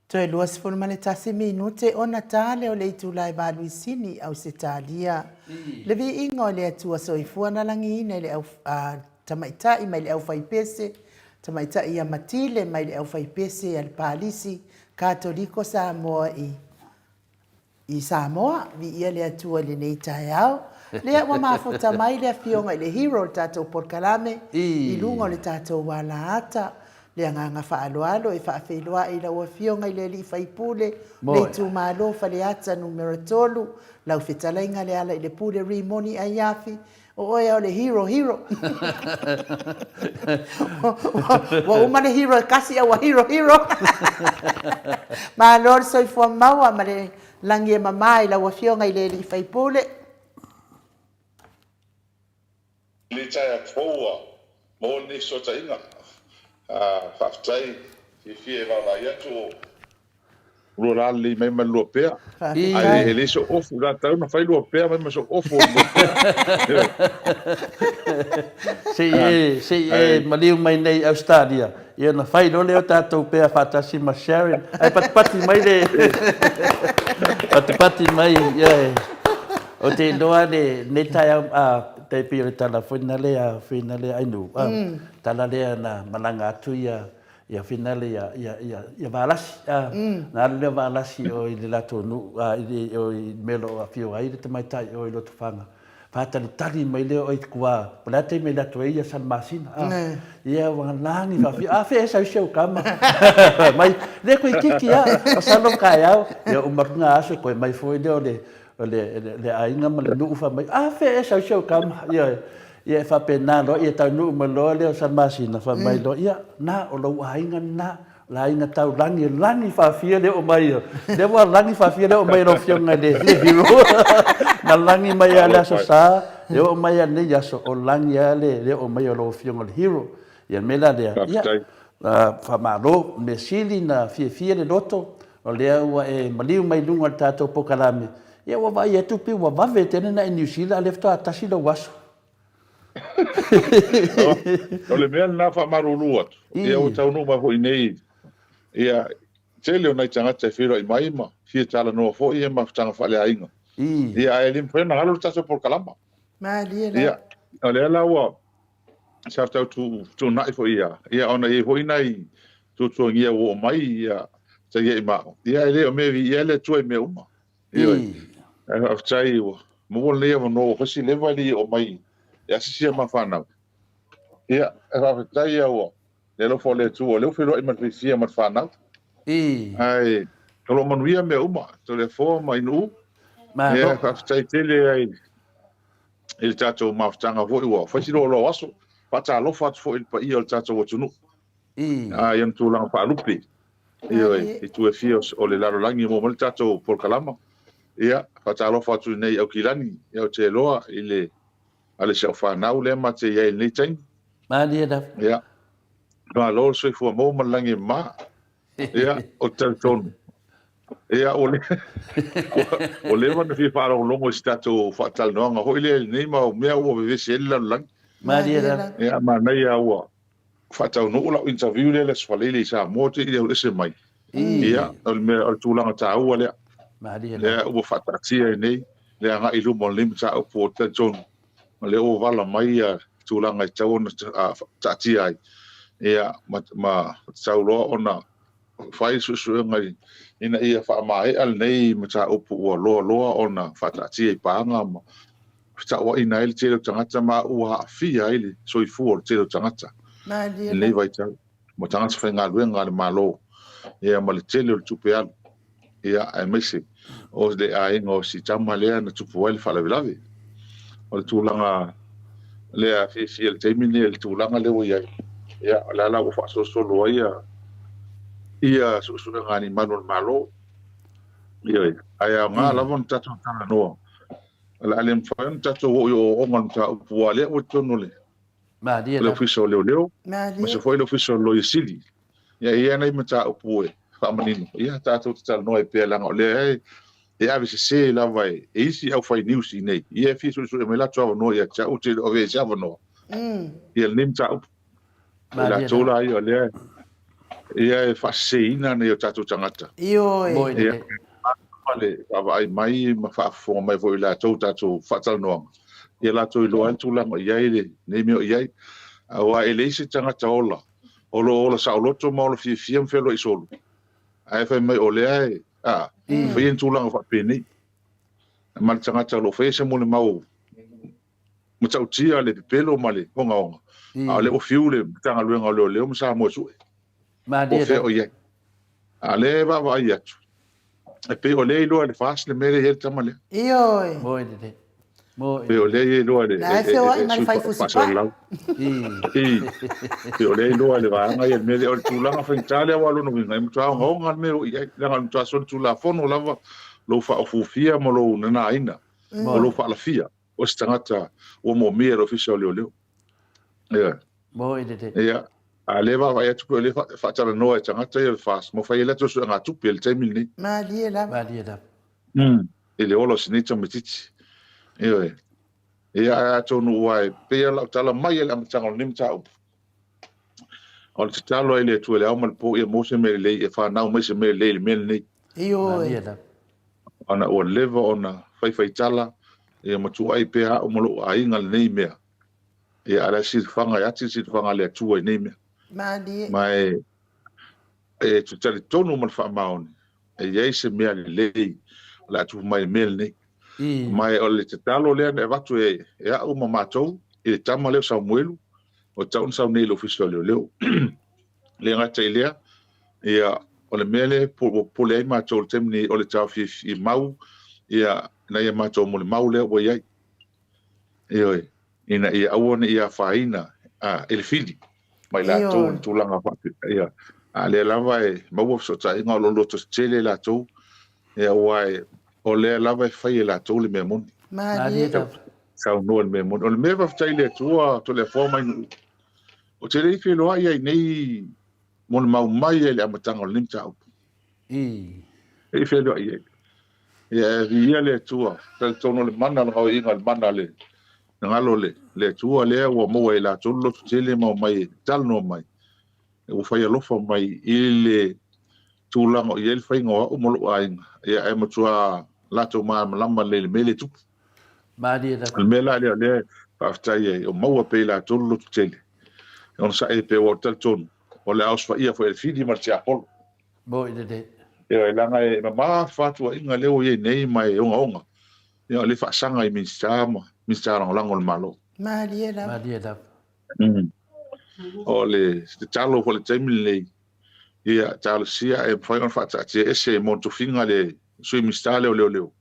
Toe luas fulu mane tasi minute ona tale o le itulai ba Luisini au se talia. Le vi ingo le atua soifua na langi ina le au tamaitai mai le au faipese. Tamaitai ia matile mai le au faipese al palisi katoliko Samoa i Samoa vi ia le atua le nei tai au. Lea wa mafuta mai le fionga le hero tato porkalame i lungo le tato wala ata. Le nganga whaaloalo e whaafeiloa i la wafionga i le li whaipule le tu malo whale ata numero tolu lau whetalainga le ala i le pule rimoni a iafi o oia o le hero wa umane hero kasi a wa hero ma lor soi fua maua ma le langi e mamai la wafionga i le li whaipule le tai a foua mo ni sota inga whaftai fie wawai atu ro rali mai malua pea ai he le so ofu la tau na fai lua pea mai so ofu se maliu mai nei Australia ia na fai lo leo tatou pea fatasi ma Sharon ai pati mai le pati mai ia o te loa le ne tai a te pire tala finale a finale ai nu tala le na malanga atu ia finale ia valasi na le valasi o i lato nu o i melo a fio ai te mai tai o i loto fanga fata tali mai le o i kua pala te me lato ia san masina ia wangangi fa a fe sa show kama mai le ko kiki a salo kai au ia umarunga aso ko mai foi le ainga ma le nu fa mai a fe sa show kam ia fa pena lo ia ta nu ma lo le san masina fa mai lo ia na o lo ainga na la ainga tau langi fa fia le o mai le wa langi fa fia le o mai lo fionga le hiro na langi mai ala so sa le o mai ne ya so o langi le o mai lo fionga le hiro ia mela le ia fa malo me sili na fia le loto o le wa e maliu mai lunga tato pokalame ia wa vai e tupi wa vave tene na New Zealand le fta tasi lo waso o le mea na fa marulu atu ia o tau no ma ho nei ia tele ona tangata e fero i maima fie tala no fo ia ma tanga fale ainga ia e lim pena halo taso por kalama ma ia o le ala wa sa tau tu na fo ia ona e ho inai tu ngia o mai ia sa ia ma ia ele o me vi ia le tu e me uma ia aftai mo le no hosi le vali o mai ia si ma fana ia aftai o le lo fo le tu o le filo i matrisia ma fana ai lo manuia me uma to le fo mai nu ia aftai tele ai il tato ma ftanga vo o fa si lo aso pata lo fat fo il pa il tato o tunu ai en tu lang pa lupi ia e tu e fios o le laro langi mo mal tato por kalama ia fatalo fatu nei au kilani ia o te loa ile ale se fa nau le ma te ia nei teng ma dia da ia ma lo se fu mo malangi ma ia o te ton ia o le man fi fa lo longo stato fatal no nga ho ile nei ma o mea o ve se la lang ma dia da ia ma nei ia o fatal no la interview le so le sa mo te ile se mai ia o me o tulanga ta o le le o fatatia nei le anga i lumo lim sa o pota John le o vala mai tulanga i tau na tatia ia ma saulo ona fai su ngai ina ia fa mai al nei ma sa o pu lo ona fatatia i panga ma sa o ina il telo tangata ma o fi ai so i fu telo tangata le vai tau mo tanga fa ngalwenga le malo ia ma le telo tupeal ia ai mesi o de ai ngo si tama le na tupu el fa la velave o tulanga le a fi el temini el tulanga le ia ia la o fa so lo ia su ngani manon malo ia ai nga la von tatu tana no la lem fa tatu o ngon ta pu ale o tonole ma dia le fiso le ma se foi le fiso lo isili ia nei mata o pu famanino ia tatu tal no e pe la le ia se la vai e isi au fai news nei ia fi su me la trova no ia cha o te o ve cha no ia nim cha la tola ia le ia e whaseina nei o tātou tangata. Ioi. Ia. Pale, ai mai ma whaafonga mai fo i la tātou whatalanoanga. Ia la tō i loa tūlanga iai le, nei meo iai. Awa e leise tangata ola. Ola sa oloto ma ola fia mwhelo i solo. Ai whai mai o lea e, whai en tūlanga whapene. Ma le tangata lo whai se mone mau. Ma tau tia le pipelo ma le honga honga. A le o fiu le tanga luenga o leo ma sa mo sue. O fe o iai. A le wa ai atu. E pe o le loa le fast le mere ele tama le. Ioi. Moi de. Moi. Pe o le loa le. Na fe o mai fai fusipa. Pe o le loa le vanga ele mere o tulanga fa Italia wa lo no vinga mo twa honga me o ia la twa so tula fono lava lo fa o fufia mo lo na aina. Mo lo fa la fia. O stangata o mo mero official leo. Ia. Moi de. Ia. A leva vai atu le fa tala no e tangata ele fast mo fa ele to so nga tu pel temil ni. Ma lie la. Ele olo sinita metiti. Ia. Ia atu no wai pe la tala mai ele am tanga nim tau. O le talo ele tu ele amal po e mo se me le e fa na mo se me le mel ni. Ioi. Ana o leva ona fai tala e mo tu ai pe a o mo lo ai ngal nei mea. Ia ala si fanga ya si fanga le tu ai nei mea. Mai e tu tali tonu man fa maoni e ye se me le la tu mai mel ni mai o le talo le e vatu e a o mamato e tama le Samuelu o taun sa nei lo fiso le le ngata ile ia o le mele po le ma tol temni o le tau fi i mau ia na ia ma to mo le mau le o ye e ina ia awone ia faina el fili mai la tu langa pa ia ale lava e mau so ta inga lo to tele la tu e wai o le lava e fai la tu le memon sa no le memon o le meva fai le tu to le forma o tele fi lo ai nei mon mau mai ele amatanga o limta e fi lo ai ia le tu tal tono le mana no inga le mana le ngalo le tu le o mo e la tu lo tele mo mai tal no mai o fai alofa mai ile tūlanga o iel whai ngoa o molo ainga. Ia e matua lato maa malama le mele tupu. Maari e da. Mela le paftai e o maua pe la tolu lotu tele. E on sa e pe o tal tonu. O le auswa ia fo e fidi marti apolo. Mo i de. Ia e langa e maa fatua inga leo ye nei mai onga onga. Ia le whaasanga i minstara o lango le malo. Maari e da. Maari e da. O le talo fo le taimile nei. Ia talo sia e whai on whaatati e ese monto finga le sui mistale o leo.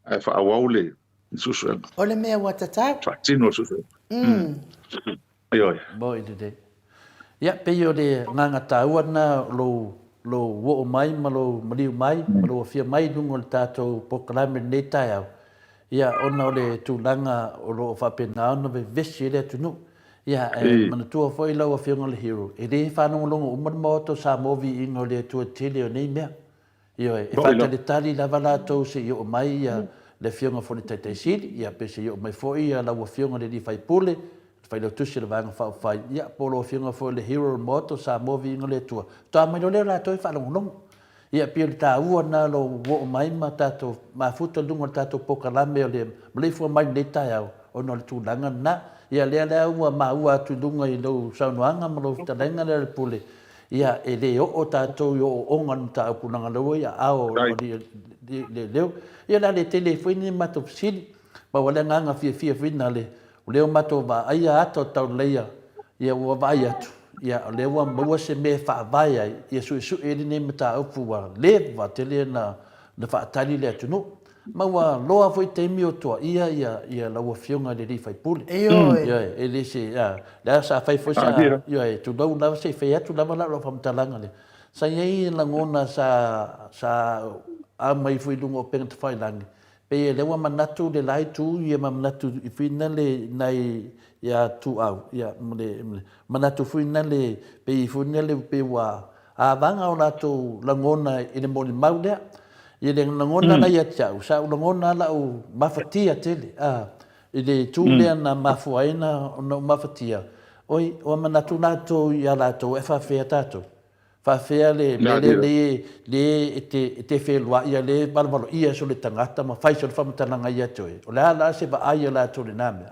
E whaawau le susu. O le mea watatau? Whaatino susu. Ioi. Mo i de. Ia pe o le nganga taua na lo wo mai ma lo mariu mai ma lo fia mai dungo le tātou pokalame nei tai au. Ia ona o le tūlanga o lo whapena ona ve vesi le tunu. Ia mana tua foi lau a whionga le hero. E re whanonga umar moto sa movi ingo le tua tele o nei mea. Ia e whata le tali lava la tau se i o mai ia le whionga fone taitai siri. Ia pe se i o mai foi ia lau a whionga le ni whai pule. Whai lau tusi le vanga whao whai. Ia polo a whionga foi le hero moto sa movi ingo le tua. Toa mai lo leo la toi whanonga. Ia pia le tā ua na lo wo mai ma tato ma futa lunga tato pokalame o le mleifua mai nei tai au. Ono le tūlanga na. Ia lea ua maua atu dunga i lau saunoanga ma lau talenga le pule. Ia e le o tātou i o onga nu tā upunanga lau ia ao le leo. Ia la le tele whaini mato pisili. Ma wale nganga fia whina le. Leo mato wa aia ato tau leia. Ia ua vai atu. Ia le ua maua se me whaavai ai. Ia su e ne me tā upu wa le wa tele na whaatari le atu no. Maua loa foi te mi o toa ia laua whionga le rifai pule. Ia e le se la sa fai foi sa ia e tu lau lava se fai atu lava la whamtalanga le. Sa iei langona sa a mai foi lungo penga te whai langi. Pe e lewa manatu le lai tu ia manatu i whina le nai ia tu au. Ia manatu whina le pe i whina le pe wa a vanga o nato langona i le moni mau lea. Ia le ngona na ia tau, sa ngona la o mafatia tele. I le tūlea na mafuaina o na mafatia. oi o mana tu na tu ya la tu e fa fe tato fa fe le te fe lwa ia le balbalo ia so le tangata ma fai so le famtana ngai atu o le ala se ba ai la tu le name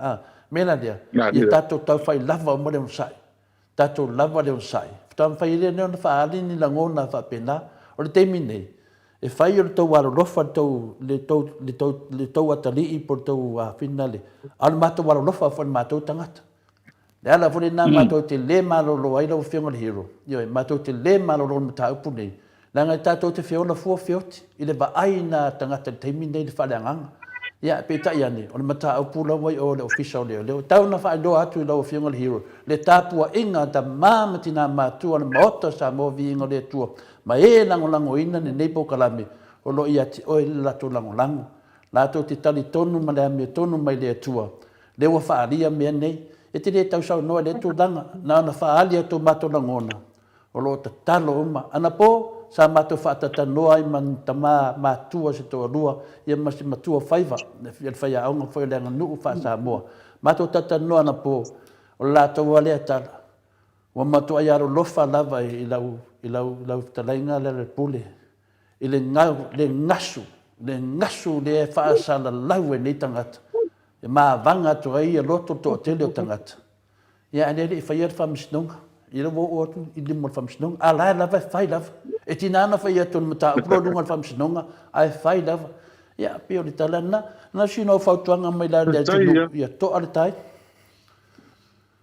mena dia ia tato tau fai lava mo le sai tato lava le sai tam fai le no fa ali ni la ngona fa pena o le temine e fai o tau waro lofa tau le tau atali i por tau finale al mato waro lofa fa mato tangata le ala fo le na mato te le malo lo ai lo fiona le hero yo mato te le malo lo mata upune la ngai tato te fiona fu fioti i le ba ai na tangata temine le fa le nganga ya peta yani o mata upula wai o le official le tau na fa do atu lo fiona le hero le tapua inga ta mamatina matu o mota sa mo vi ngo le tu ma e lango ina ne nei pokalame o lo ia ti o la to lango la to ti tali tonu ma le me tonu mai le tua le wa fa alia me nei e te le tau sa no le tu danga na fa alia to mato langona o lo ta talo uma ana po sa mato fa ta no ai man tama matua se to lua ia ma se matua faiva le fa ya nga foi le nganu fa sa mo mato ta no ana po o la to wale ta wa mato ai aro lofa lava i lau talainga le pule i le ngasu le fa sa la lau e ni tangata e ma vanga to ai loto to tele o tangata ia ane le fa yer fam snung i le wo tu i le mo fam snung ala la va fai lava e tinana fa yer ton mata pro dunga fam snunga ai fai lava ia pio le talana na sino fa tuanga mai la le ia to al tai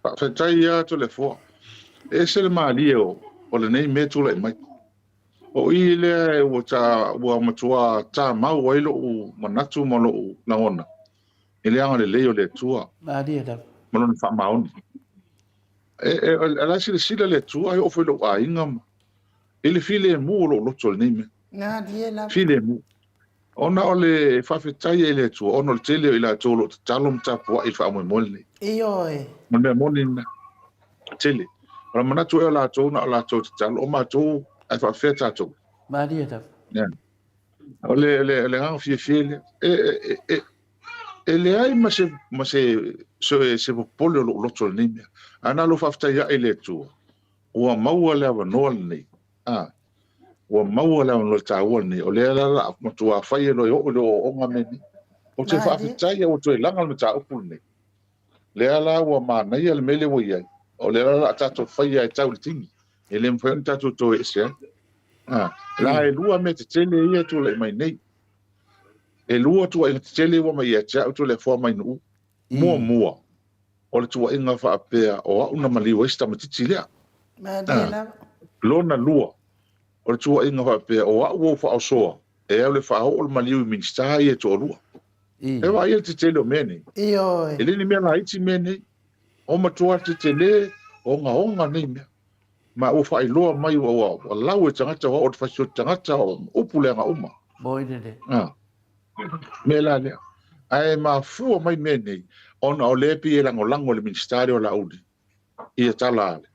fa tai ya to le fo e se le mali o le nei me tu le mai o i le o ta o matua ta ma o ilo o manatu mo lo na ona ele anga le leo le tua mali da mo no fa maoni ala sile le tua o foi lo a ingam ele file mu lo tol nei me na dia la file mu ona ole fa fetai ele tua ona le tele ila tolo talom tapo i fa mo molni ioi mo me molni tele ora mana tu la tu na la tu tal o ma tu ai fa feta tu mali da ya ole ha fie ele ai ma se polo lo tu ni ana lo fa fta ya ele tu o ma le va no ni o ma le no ta o ni ole la ma tu fa ye lo o nga me ni o te fa fta ya o tu la nga ta o ni le ala o ma na ye le mele wo ye o le la tato fai ai tau tingi e le mfai tato to ese la e lua me te tele ia tu le mai nei e lua tu ai te tele wa mai ia tu le fo mai nu mua o le tu inga fa apea o una mali westa matiti le ma dia la lona lua o le tu inga fa apea o wo fa so e le fa o le mali minsta ia to lua e wa ia te tele o meni ioi e le ni me la iti meni o matua te tele onga nei mea ma o fai loa mai o lau e tangata o te fasio tangata o upulenga uma boi de me la lea ai ma fua mai me nei ona o lepi e lango le ministerio la udi i e tala ale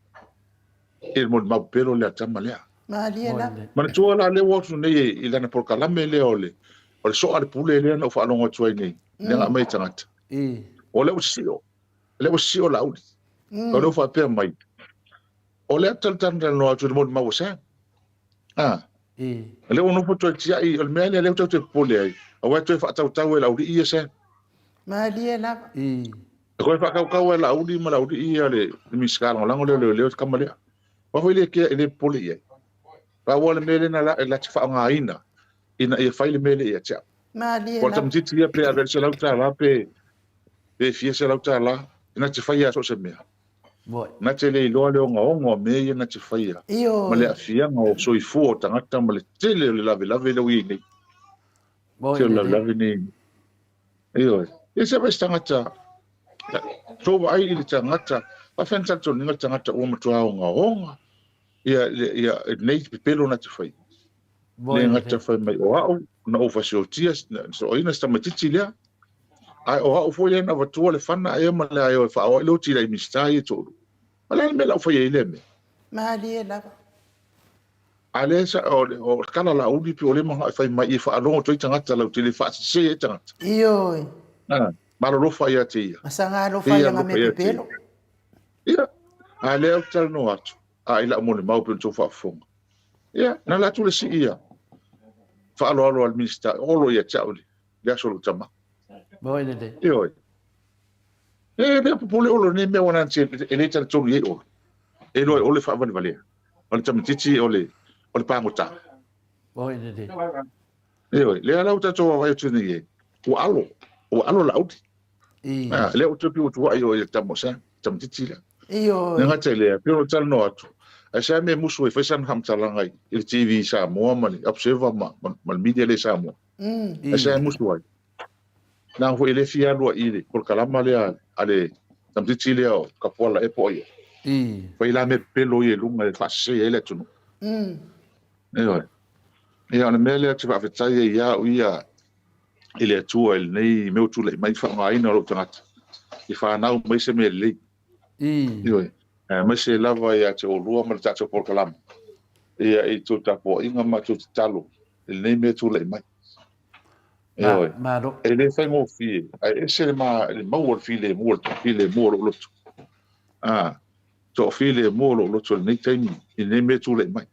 e mo ma pero le atama lea ma dia la ma tua la le watu nei i lana por kalame le ole o le so ale pule le na fa longa tuai nei nga mai tangata o le usio la udi o le fa pe mai o le tal no atu mo ma wasa le ono foto tia i o me le te pole ai o wa te fa tau e la udi i se ma dia la ko fa ka la udi ma la udi i ale mi skala lango le kamale wa foi le ke le pole ai pa wala mele na la te fa nga ina e fa le mele ia tia ma dia ko la tam titi pe a verse la ta pe fie se la ta la na te fa ia so se me boi na te le loa le onga me na te fa ia io ma le afia ngo so i fu o tangata ma le tele le lave le wi ni boi te lave ni io e se vai tangata so ai i tangata pa fenta to ni tangata o mtu onga ia nei pelo na te fa boi le ngata fa mai o au na o fa so ina sta matiti le ai o au foi na vatu le fana e ma le ai fa o lo ti le mistai to ala me la foi le me ma dia la ale sa o kana la udi pi o le ma fa mai fa lo to tangata la ti le fa se tangata ioi ma lo fa ia ti masanga lo fa nga me pepelo ia a le o tal no atu a ila mo le mau pe to fa fonga ia na la tu le si ia fa alo al minista olo ia chauli ya solo tama Moi le de. io be popole olo ne me wana che ele tal to ye o e lo ole fa van valia on tam titi ole pangota Moi le de. io le ala uta to wa tu ni ye o alo la uti le o to pi o to ayo ye tamosa tam titi la Iyo. nga tele pero tal no atu asa me musu e fasan ham talanga il TV sa mo mani observa mal media le sa mo asa musu ai na ho ele fia lo ile por kalama le ale tam titi le o kapola e po ye foi la me pelo ye lunga e fase ele tu e ona mele te va feta ye ya uia ile tu el nei me tu le mai fa mai no lo tanga e fa na o mai se me le mas se lava ia te o lua ma ta por kalam ia i tu tapo inga ma tu talo il nei me tu le mai Ma ele fai mo fi e se ma il mo fi le mo lo to fi le mo lo to nei tem il nei me tu le mai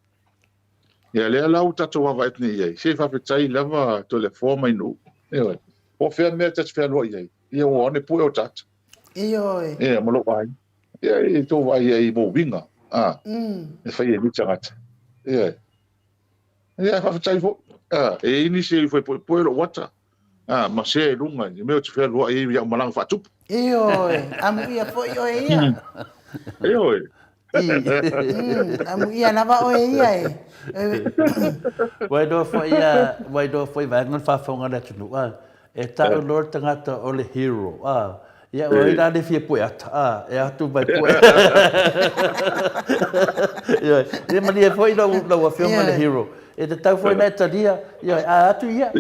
ia le la uta to va etni ia se fa fetai lava to le forma inu po fe me ta fe lo ia o ne pu o tat Iyo. ia mo lo vai ia to vai ia mo vinga e fai e mitangata ia fa fetai fo e ini se foi po lo wata ma se lunga ni me te fe lo ia malang fa tup Iyo. Amu ia fo yo ia. Amu ia lava o ia e. Wai do foi vai ngon fa fonga le tunu e ta o lor tangata o le hero ia o ira le fie poe ata e atu vai poe ia mani e foi lo filma le hero e te tau foi na tadia ia atu ia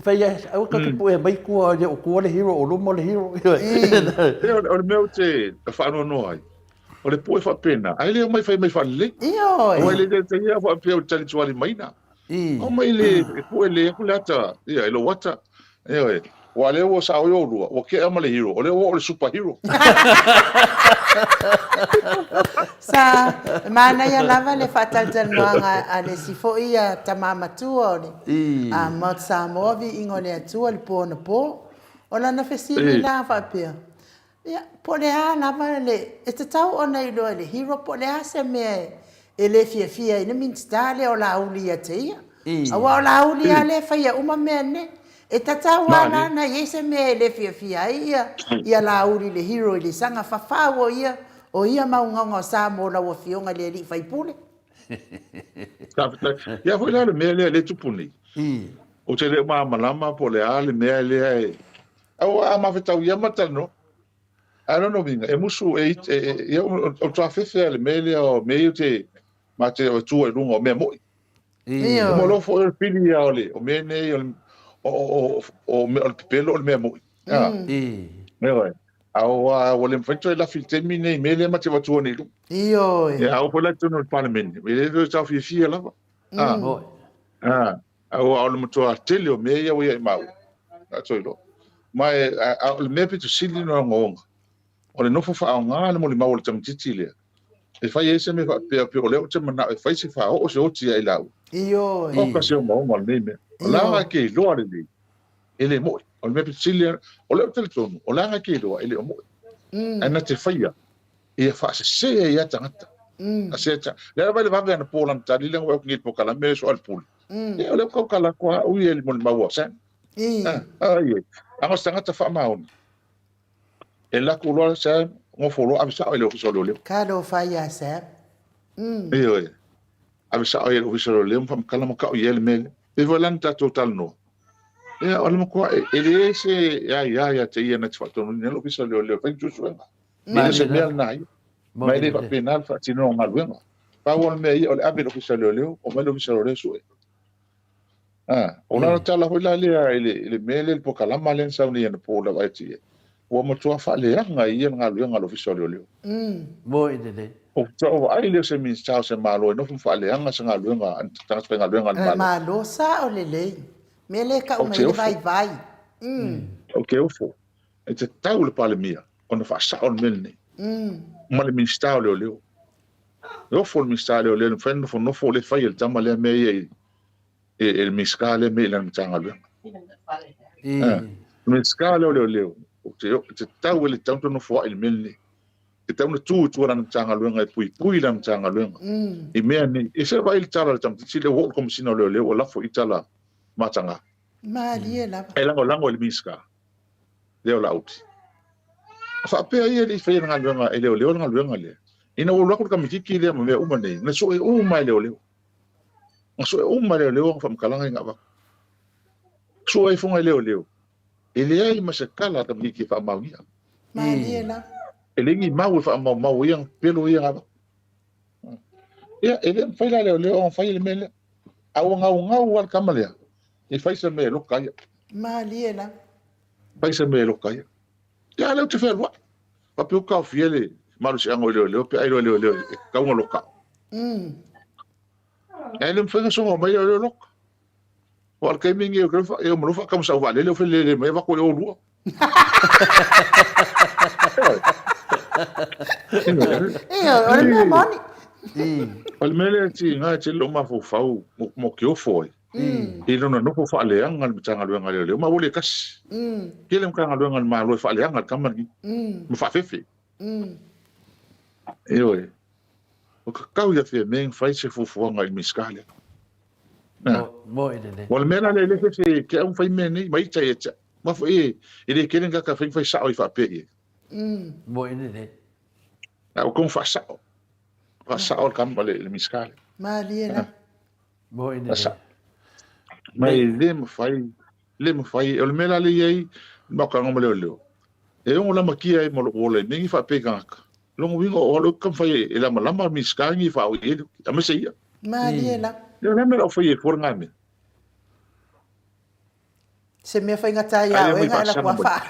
fai au ka poe mai ko le hero o lo le hero o meu te fa no ai o le poe fa pena ai le mai fa le o le te ia fa pe o tali tuali mai na o mai le poe le ko lata ia lo wata wa le o sa o yo o ke ama le hero o le o le superhero Sa mana ia lava le fatal tananga ale sifo ia tamama tua ni. Ma sa movi ingole atua le pona po. Ola na fesili la fa pia. Ia po le a lava le e te tau ona i loa le hero po le a se me e le fia ina minstale o la uli a te ia. Awa o la uli a le fa ia uma mea ne. E tatawa na yese me le fia ia la uri le hero le sanga fafawo ia o ia maunga sa mo la wo fionga le li fai pule. Ia foi la me le tupuni. O te le malama po le ale me le au a ma fetau ia matano. I don't know vinga e musu e o trafefe le me le o me te mate o tu e lungo me mo. Mo lo fo el pili ia ole o me ne o me o pelo o me mo o le mfento la filtemi nei mele ma te va tu ni Iyo o pola tu no parliament we le sta fi la o le moto a tele o me ia o mau so lo mai o me pe tu sili no ngong o le no fa nga le mo le mau le tamtiti le e fai ese me pe o le o te mana e fai se fa o se o ti ai la Iyo o ka se mo mo le me la ke lo le ele mo o me pisilia o le telefono o la ke lo ele mo ana te faia e fa se ia tangata a se ta le va va na polan ta le ngo ngi po kala me so al pul e o le ko kala ko u ele mo ma wa sa ai a tangata fa ma on e la ko lo sa ngo folo a sa ele so le ka do fa ia sa e a sa ele so le fam kala mo ka u ele me e volanta total no ia o le mo ele se ia te ia na tfato no lo bisa le fa ju so ma se me na mai le fa penal fa tino nga luenga pa won me ia o le abe lo bisa le o me lo bisa le so ona tala ho la le mele po kala malen sa ni na po la vai ti o mo tua fa le nga ia nga luenga lo bisa le mo ide o to ai le se min sa se malo no fa le nga sa nga luenga ta sa nga luenga ma lo sa o le mele ka o me vai o que eu for e te tau le pale mia ona fa sa on melni ma le minsta le leo yo fo minsta le fen fo no fo le fai el tama le me el miskale me la mtanga le miskale le leo te tau le tanto no fo el melni te tau no tu ran mtanga le ngai pui la mtanga le I me ni e se vai tala tam ti le wo kom sino le la fo itala matanga Maliela. e lango el miska le la uti fa pe ai le fe nga luenga e le nga luenga le ina wo lo ka mitiki le me uma nei na so e uma le na so e uma le fa mkalanga nga ba so e fonga le ele ai masakala tam ki fa mawia Maliela. ele ngi mau fa mau yang pelo yang ba ya ele fa le on fa le mele au nga wal kamalia e fa se me lo kaya Maliela. fa se me lo kaya ya le te fer wa pa pe ka fiele maru se ngo le pe ai le ka ngo lo ka ele mfenga so ngo mai le lo wal kai mingi o fa e mo fa kam sa va le fe le me va ko le lu Ora me moni. Al mele ti nga te lo ma fo fau mo ke o foi I no fo fa le ang al tanga lo ngal le ma wole kas kele mka ngal ngal ma lo fa le ang al kamani mo fa fefe e o ka ya fe men fa se fo fo ngal miskale mo ele wal mela le fe ke un fa men ni mai cha ma fo e ele kele nga ka fa sa o fa pe mo ele o kon fa sa o kamale le miskale Maliela. mo ele mai le mo fai o mela le ai ma ka ngom le e o la makia e mo lo le ningi fa pe ka lo wingo o lo kam fai e la malama miskangi fa o e a me sei Maliela. le na me lo fai for ngame Se me fai ngata ya o nga la kwa fa.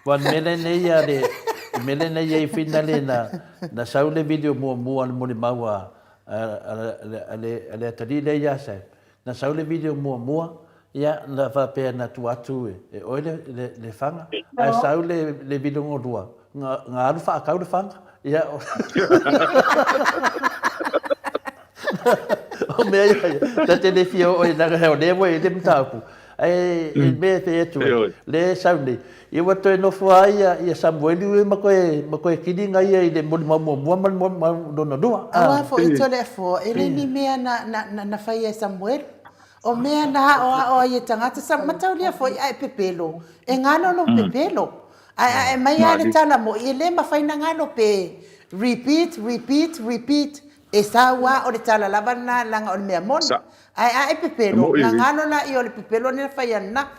wan mele nei ya de mele nei ye finale na saule video mo mo ni mawa ale tadi le ya sa na saule video mo ya na va pe na tu atu e o le fanga a saule le video ngodua nga alu fa ka fanga ya o me ya ta te le fio o na he o le mo e te mtaku ai me te tu le saule I wato no fai ia Samuel we mako kidi ngai ai de mo do no do Awa fo ito le fo ele ni mea na fai e Samuel o mea na o ye tangata sa matau le fo ai pepelo e ngano no pepelo ai mai ale tala mo ele ma fai na ngano pe repeat e sawa o le tala lava na langa o le mea mon ai pepelo na ngano na I o le pepelo ne fai na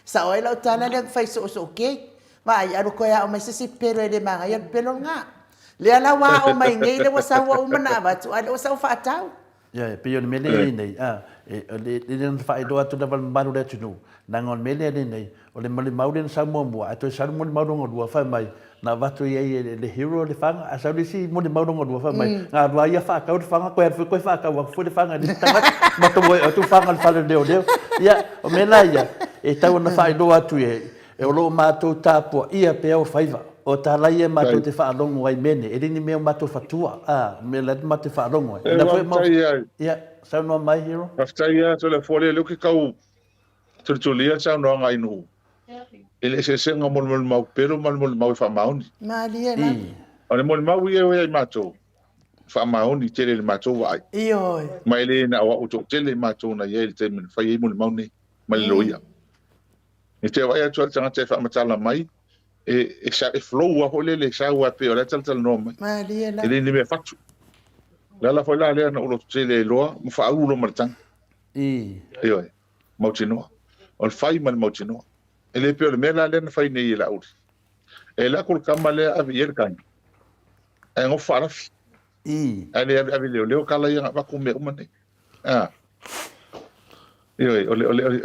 sa o ela tala le fai so okay ma ai aru ko ya o mai se pero le manga ya pelo nga le ala wa o mai ngai le wa sa wa o mana ba tu o sa fa tau ya pe yo mele nei le fai do atu da balu le tunu nangon mele nei o le mali mauden sa mo ato sa mo maudon do fa mai na watu ye le hero le fanga asa le si mo maudon do fa mai nga do ya fa ka fanga ko fa ka wa fo le fanga di tanga ma to mo tu fanga fa le deo ya o mela ya e tau na fai do atu e o lo matou tapo ia pe o faiva o talai e matou te whaalongo ai mene e rini mea matou fatua me la matou whaalongo na foi mau ia sau noa mai hero aftai ia to le fole le ke kau tutulia sau noa ngai nu ele se nga mol mau pero mal mau fa mauni Maliela ole mol mau ia ia matou fa mauni tele le matou ai io mai le na wa uto tele matou na ia te men fa ia mol mauni mal loia e te vai atu tanga te fa matala mai e sa e flow a hole le sa wa pe o le tal no mai Maliela ele ni me fatu la foi la le na ulo tele loa mo fa ulo martang io mautino ol fai mal mautino ele pe o le mela le na fai nei la ul e la kol kamale a vier kan e ngo fa ale a le kala ia ba ku me umane io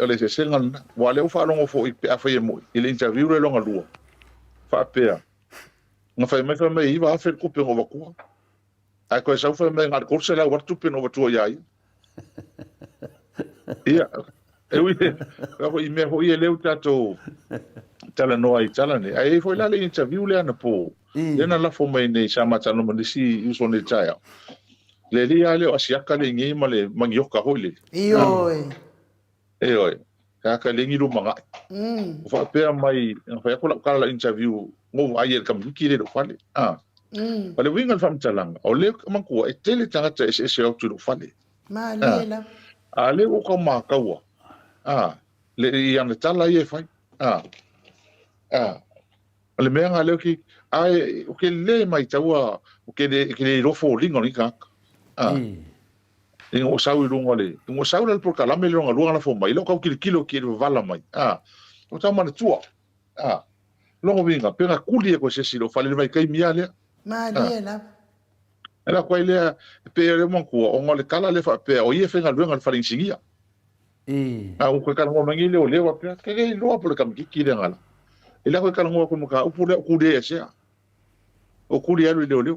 ole se sengal wa le fa longo fo I a fai mo ele interview le longa lua fa pe nga fai me fa me I va fa ku pe ngo ba ku a ko sa fa me ngar kurse la wartu pe no ba tu ya ia e wi ka ko I me ho I le tato tala no ai tala ne ai foi la le interview le ana po le na la fo mai nei sama tano manisi uso ne taya le lia le asiaka le ngi male mangioka hole Ioi. oi ka le ngi lu manga fa pe mai fa ko la kala interview ngo ai el kam ki le do fale Pale wingal fam talanga o le manku e tele tanga te se o tu fale Ma lela. ale o ka makawa le yang tala ye fai le menga le ki ai o ke le mai taua o ke le rofo lingo ni ka o sau lungo le o sau le por kala me longa lunga la fo mai lo ka kilo ki vala mai o ta mana tua longo winga pera kuli ko se silo fale mai kai mia le Ma lela. Ela kwa ile pe le monku o ngole kala le fa pe o ye fenga luenga fa linsingia. O ko kala ngo mangi le o le wa pe ke le lo por kam ki le ngala. Ela ko kala ngo ko mo ka o pule ku de ya. O ku le le le.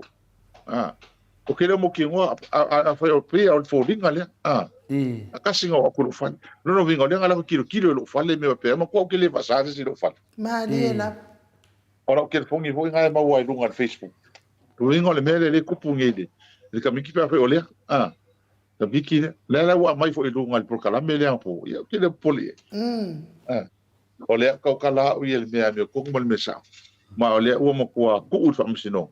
O ke le mo ki ngo a fa o pe o fo dinga le. A ka singa o ku fa. No vinga le ngala ko kilo lo fa le me pe mo ko ke le fa sa si lo fa. Ma lela. Ora o ke fongi ho nga ma wa lunga Facebook. Ruingo le mele le kupu ngede. Le kamiki pa fe ole. Kamiki le la wa mai fo i lunga por kala mele po. Ya ke le poli. Ole ka kala u yel me ame ko mo le mesa. Ma ole o mo ko ku u fam sino.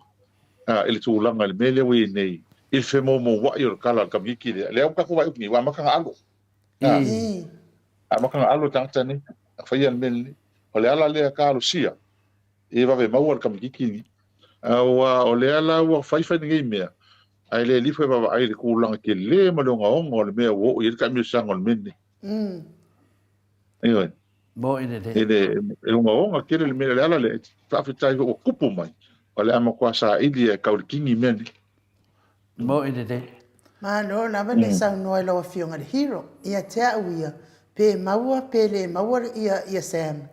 Ele tu langa le mele we nei. Il fe mo wa yo kala kamiki le ka ko wa ni wa maka alo. Maka alo tangtani. Fa yel mele. Ole ala le ka alo sia. E va ve ma wa kamiki ni. O le ala wa faifa ngi mea ai le life ba ai le kulang ke le malonga o le mea wo i ka mi sang on menne ai Mo ine de ele o ke le mea le ala le fa fitai o kupu mai o le ama kwa sa ili e ka o kingi menne mo ine de Ma no na ba le sang no lo fionga le hero. Ia te uia pe maua pe le maua ia Sam.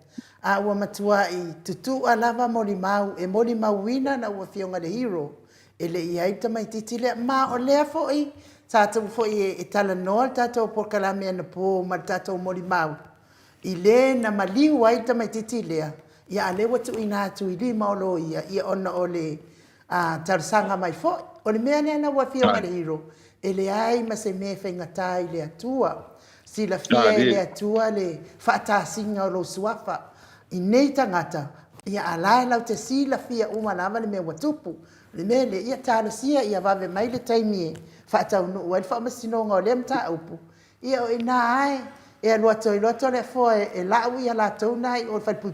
A ua matua i tutu a lava moli mau e moli mau wina na ua fionga le hero e le i aita mai titi le ma o lea fo i tātou fo i e tala noa tātou por kalame ana po ma tātou moli mau i le na maliu aita mai titi lea ia a le watu ina atu i li maolo ia ona o le tarsanga mai fo o le mea nea na ua fionga le hero e le ai ma se me whengatai le atua si la fia e le atua le whaatasinga o lo suafa I nei tangata ia alae lau te sila fia uma lava le mea watupu le mea le ia tālasia ia vave mai le taimi e whaatau nu ua i whaamasinonga o le mta upu ia o ina ai e aluato i loto le fo e lau ia la tau nai o le whaipui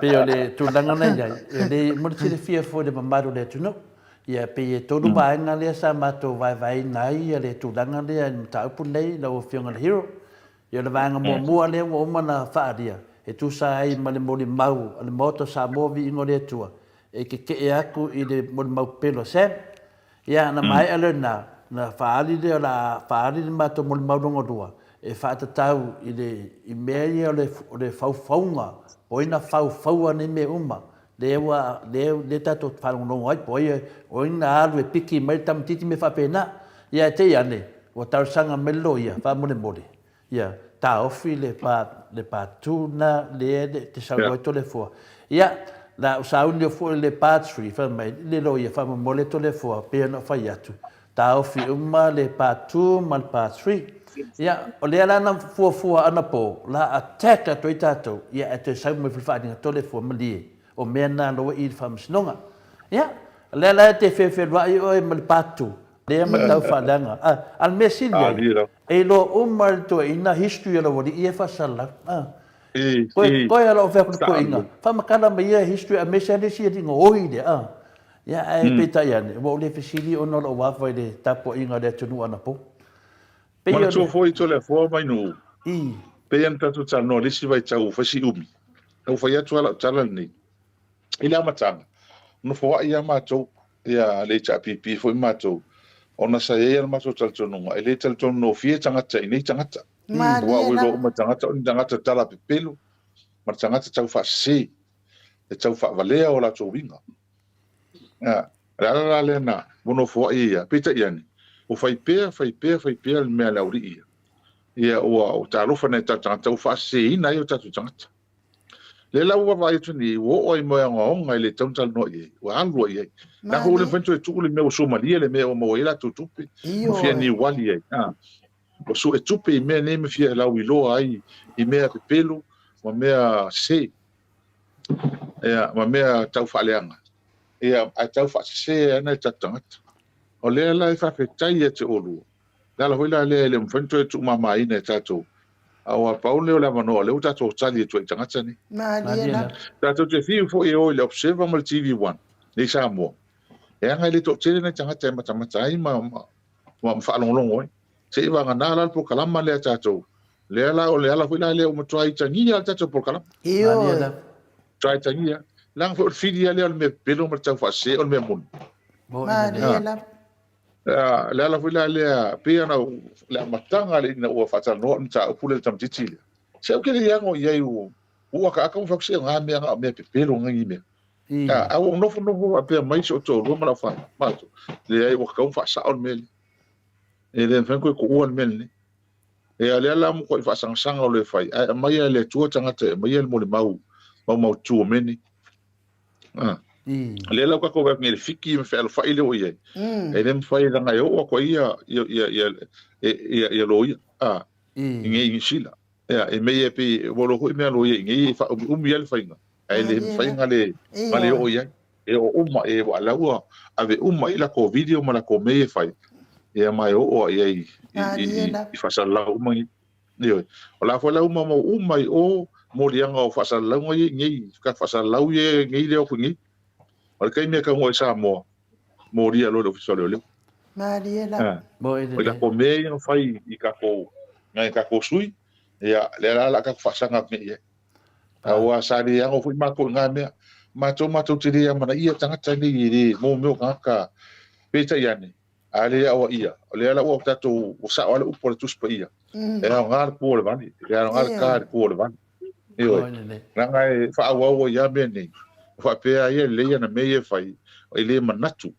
pe o le tūlanga nei ai e le murti le fia fo le mamaru le tunu ia pe e tonu vaenga le sa mato vai nai ia le tūlanga le mta upu nei lau fionga le hero Ia le vanga mua le o mana whaaria. E tu sa ai ma le moli mau, le moto sa movi ingo le tua. E ke e aku I le moli mau pelo sem. Ia na mai ale na whaari le la whaari le mato moli mau rongo dua. E whaatatau I mei o le whauwhaunga. O ina whauwhaua ni me uma. Le tato whanongongo ai po o ina alu e piki mai tam titi me whapena. Ia te ane, o tausanga melo ia, whamone mole. Ia, ta ofi le pa tuna le te sauroi to le fua. Ia, la sauni o fua le pa tree, fa mai le lo ia fa mole to le fua, pe no fa yatu. Ta ofi uma le pa tu mal pa tree. Ia, o le ala na fua ana po, la ateta to itato, ia e te saumi fa ni to le fua mali. O mena no I fa msnonga. Ia, le ala te fe vai o mal pa tu. Le matau falanga. Al mesilia. E lo umar to ina history lo wadi ia fasala. Ko ia lo fe ko ina. Fa makala mai ia history a mesele si dingo oi de. Ya ai peta ia ne. Wo le fesili ono lo wa vai de tapo inga de tunu ana po. Pe ia so foi to le fo mai no. Pe ia tatu tano le si vai tau fasi umi. O fa ia tala ni. Ila matanga. No fo ia mato ia le chapipi foi mato. Ona sa ia ma so taltonga ele talton no fie tangata ini tangata wa wi ma tangata tala pepelu ma tangata tau fa si e tau fa valea o la towinga la lena bono fo ia pita iani o fai pe me la uri ia ia o taalofa nei tatagata u fa'aseina ai o tatou tagata le lau ua vai tuni o i mo nga i le tauntal no i o alu i na ho le fento tu le me Somalia le me o mo ila tutupi o fia ni wali ai o su e tupi me ne me fia lau i lo ai i me pe pelo mo me se ma me tau faleanga a tau se na tatangata o le la fa fetai e te olu la la hoila le fento tu mama ina tatou awa paule o la mano le uta to tali to tangata ni Mariela. tatou te fiu fo e o le observa mal TV1 ni samo e nga le to tele na tangata mata ai ma fa long long oi se va ngana la po kalama le tatou le la o le ala hoila le o motoi tangi al tatou po kalama Mariela. try tangi lang fo fidi ale me pelo ma tau fa se o me mun Mariela. le ala hoila le pe ana le matanga le na o fa no nta o pule tam titile se o kele yango ye o ka ka fa se nga me pelo ngi me a o no a pe mai so to ro ma fa ma to le ai o ka fa sa o me e le fa ko o me ni e ale ala mo ko fa sang o le fai mai le tu tanga te mai le mo le mau tu me ni le la ko ba ngi fiki me fa fa ile o ye e le fai da ngai o ko ia lo ngi sila e me e pe wo lo ko me lo ye ngi fa mi le fai nga e le fai nga le male o ye e o uma e wala ua ave uma ila ko video mala ko me fai e mai o ye i fa sala uma ni o la fo la uma mo uma o mo lianga o fa sala ngi ngi ka fa sala ye ngi le o ngi o kai me ka mo sa mo ria lo oficial le Mariela. Bo o la ko me no fai i ka ko ngai ka ko sui ya le la ka fa sanga me ye wa sa ri ngo fu ma ko nga me ma to tiri ya mana ia tanga tani ri mo ka pe ta ya ni ale ya o ia le la o ta to o sa o por tu spa ia e nga ko le vani e nga ka ko le vani ngai fa wa ya me ni fa pe ai le ya na me ye fai ile manatu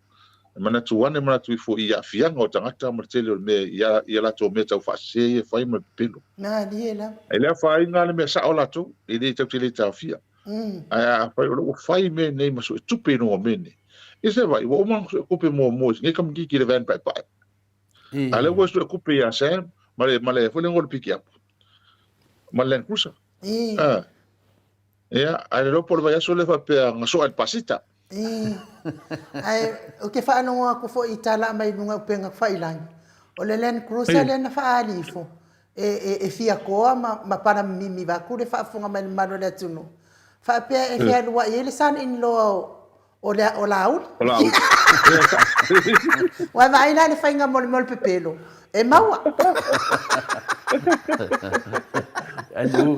wane manatu fo ia fianga o tangata martelo me ia la to me tau fa se fai me pelo Mariela. ele fai ngale me sa ola tu ile tau tele ta fia a fai o fai me nei maso tupe no me ne ise vai o man ko pe mo nge kam ki le van pa ale wo so ko pe ya sa male fo le ngol piki up malen kusa ale lo por vai so le fa pe ngaso al pasita ai o ke fa no ko fo itala mai nunga penga failang o le len cruise le na fa alifo e fia ko ma para mimi va ku le fa funga mai malo le tunu fa pe e fia lo ele san in lo o laul wa vai la le fainga mol pepelo e maua Alu,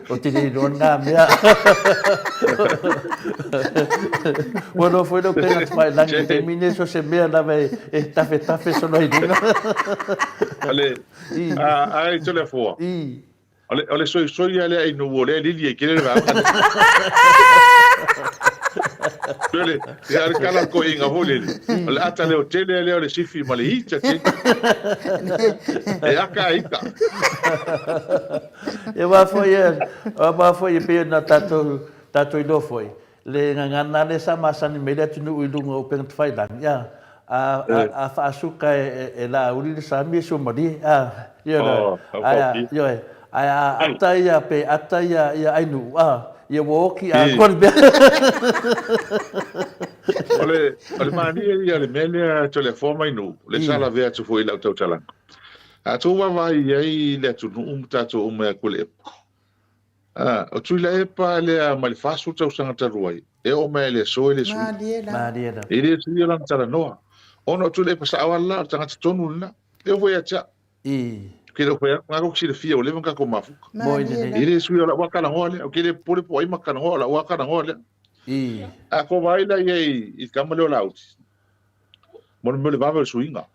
o te no na mea. Bueno, foi no que mai lang termine so se mea na vai e tafe so no idina. Ale ai tole fo. Ale so ale ai no vole li e kere va. Tole, ya kala ko inga vole. Ale atale o tele le sifi male hita te. E aka ika. E wa foi pe na tato no foi. Le ngana le sama sani mele tunu ilunga o pe fai lang ya. A fa suka e la uri sa mi so mari yo ataya ya ainu ia woki a korbe ole mani ia le mele telefona inu le sala vea tu foi la totala a tu vai ai le tu tato me kule o tu le pa le malfasu tu sanga ruai e o me le so le su Mariela ele tu ia lan tala no ono tu le pa sa wala tanga tonu na e voi acha que lo fue na ko si le fia o le ka ko mafu ele su la wa kana ngole o kile pole po ai makana ngole wa kana ngole a ko vai la ye i kamalo laut mon me le va ver suinga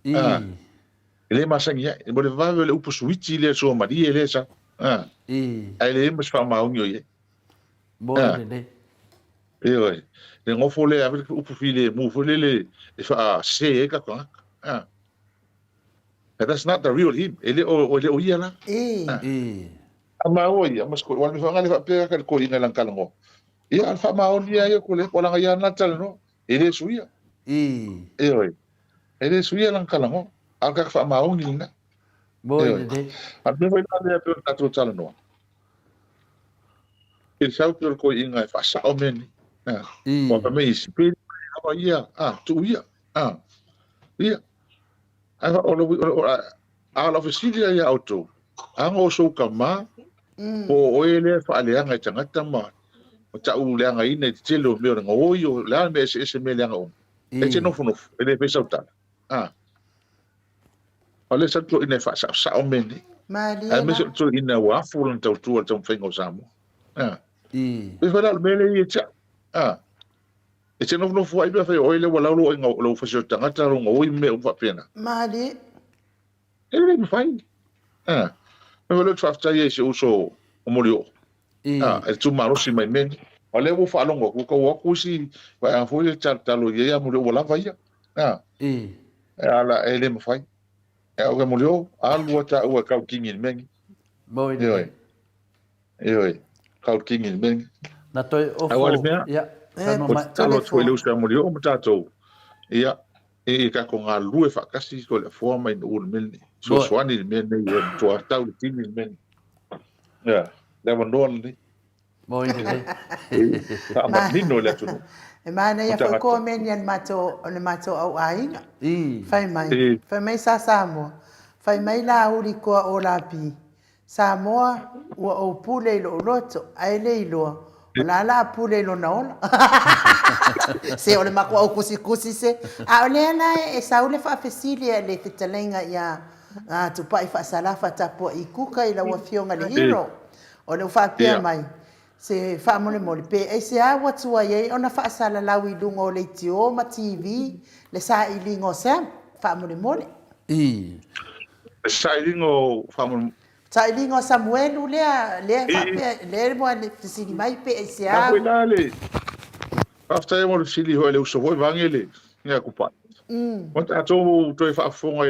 ele masangia mo le va ver upo suichi le so mari ele sa ele mas fa ma unyo ye oi le ngofole a upo file mu fole le fa se ka ko That's not the real him. Ele o ia la. Ama o ia, mas ko wal mi fa ngale fa pe ka ko inga lang kalango. Ia alfa ma on ia ko le ko lang ia na tal no. Ele suia. Oi. Ele suia lang kalango. Al ka fa ma on inga. Boy de. Al me foi na le pe ta tro tal no. Il sau pe ko inga fa sa o men. Ko pa me ispe. Ama ia, tu ia. Ia. Ava ala fesilia ia auto. Anga o so kama. O ele fa ale anga tangata ma. O ta u le anga ina te telo me o ngoi o la me ese me le anga o. E te no fono. Ele pe sa uta. Ole sa to ina fa sa o meni. Mali. Ai me sa to ina wa fu lan tau tu tau fengo samo. E fa la me le ia cha. E te no fu ai be fa o ele wala lo fa so tangata ro ngoi me o fa pena. Mali. Ele me fai. Me velo trafta ye se uso o molio. E tu marosi mai men. Ole wo fa longo ko ku si va fo le chartalo ye ya molio wala vai. Ala ele me fai. E o molio alu ta o ka kingi men. Boy de. Oi. Ka kingi men. Na toi o ya. O talo tu ele usa molio o tato. Ia e ka ko nga lue fa kasi ko le forma in ul men. So swani men ne to tau tingi men. Ya, leva non ni. Boy de. Ma mino le tu. E mana ia fa ko men yan mato au ainga. Fai mai sa mo. Fai mai la uri ko o lapi. Samoa o pule lo loto ai le lo. La pule lo na. Se ole mako au kusi se. A ole na e saule fa fesilia le fitalenga ia tu pai fa salafa tapo i kuka i la wafionga le hero. Ole fa pia mai. Se fa mole pe e se a watu ai ona fa sala lawi lungo le tio ma TV le sa i lingo sam fa mole. Sa i lingo fa mole. Sa i lingo Samuel le fa pe le mo le fisini mai pe e se a. After mo sili ho le uso ho vangele nga ku pa. Mo ta to fa fonga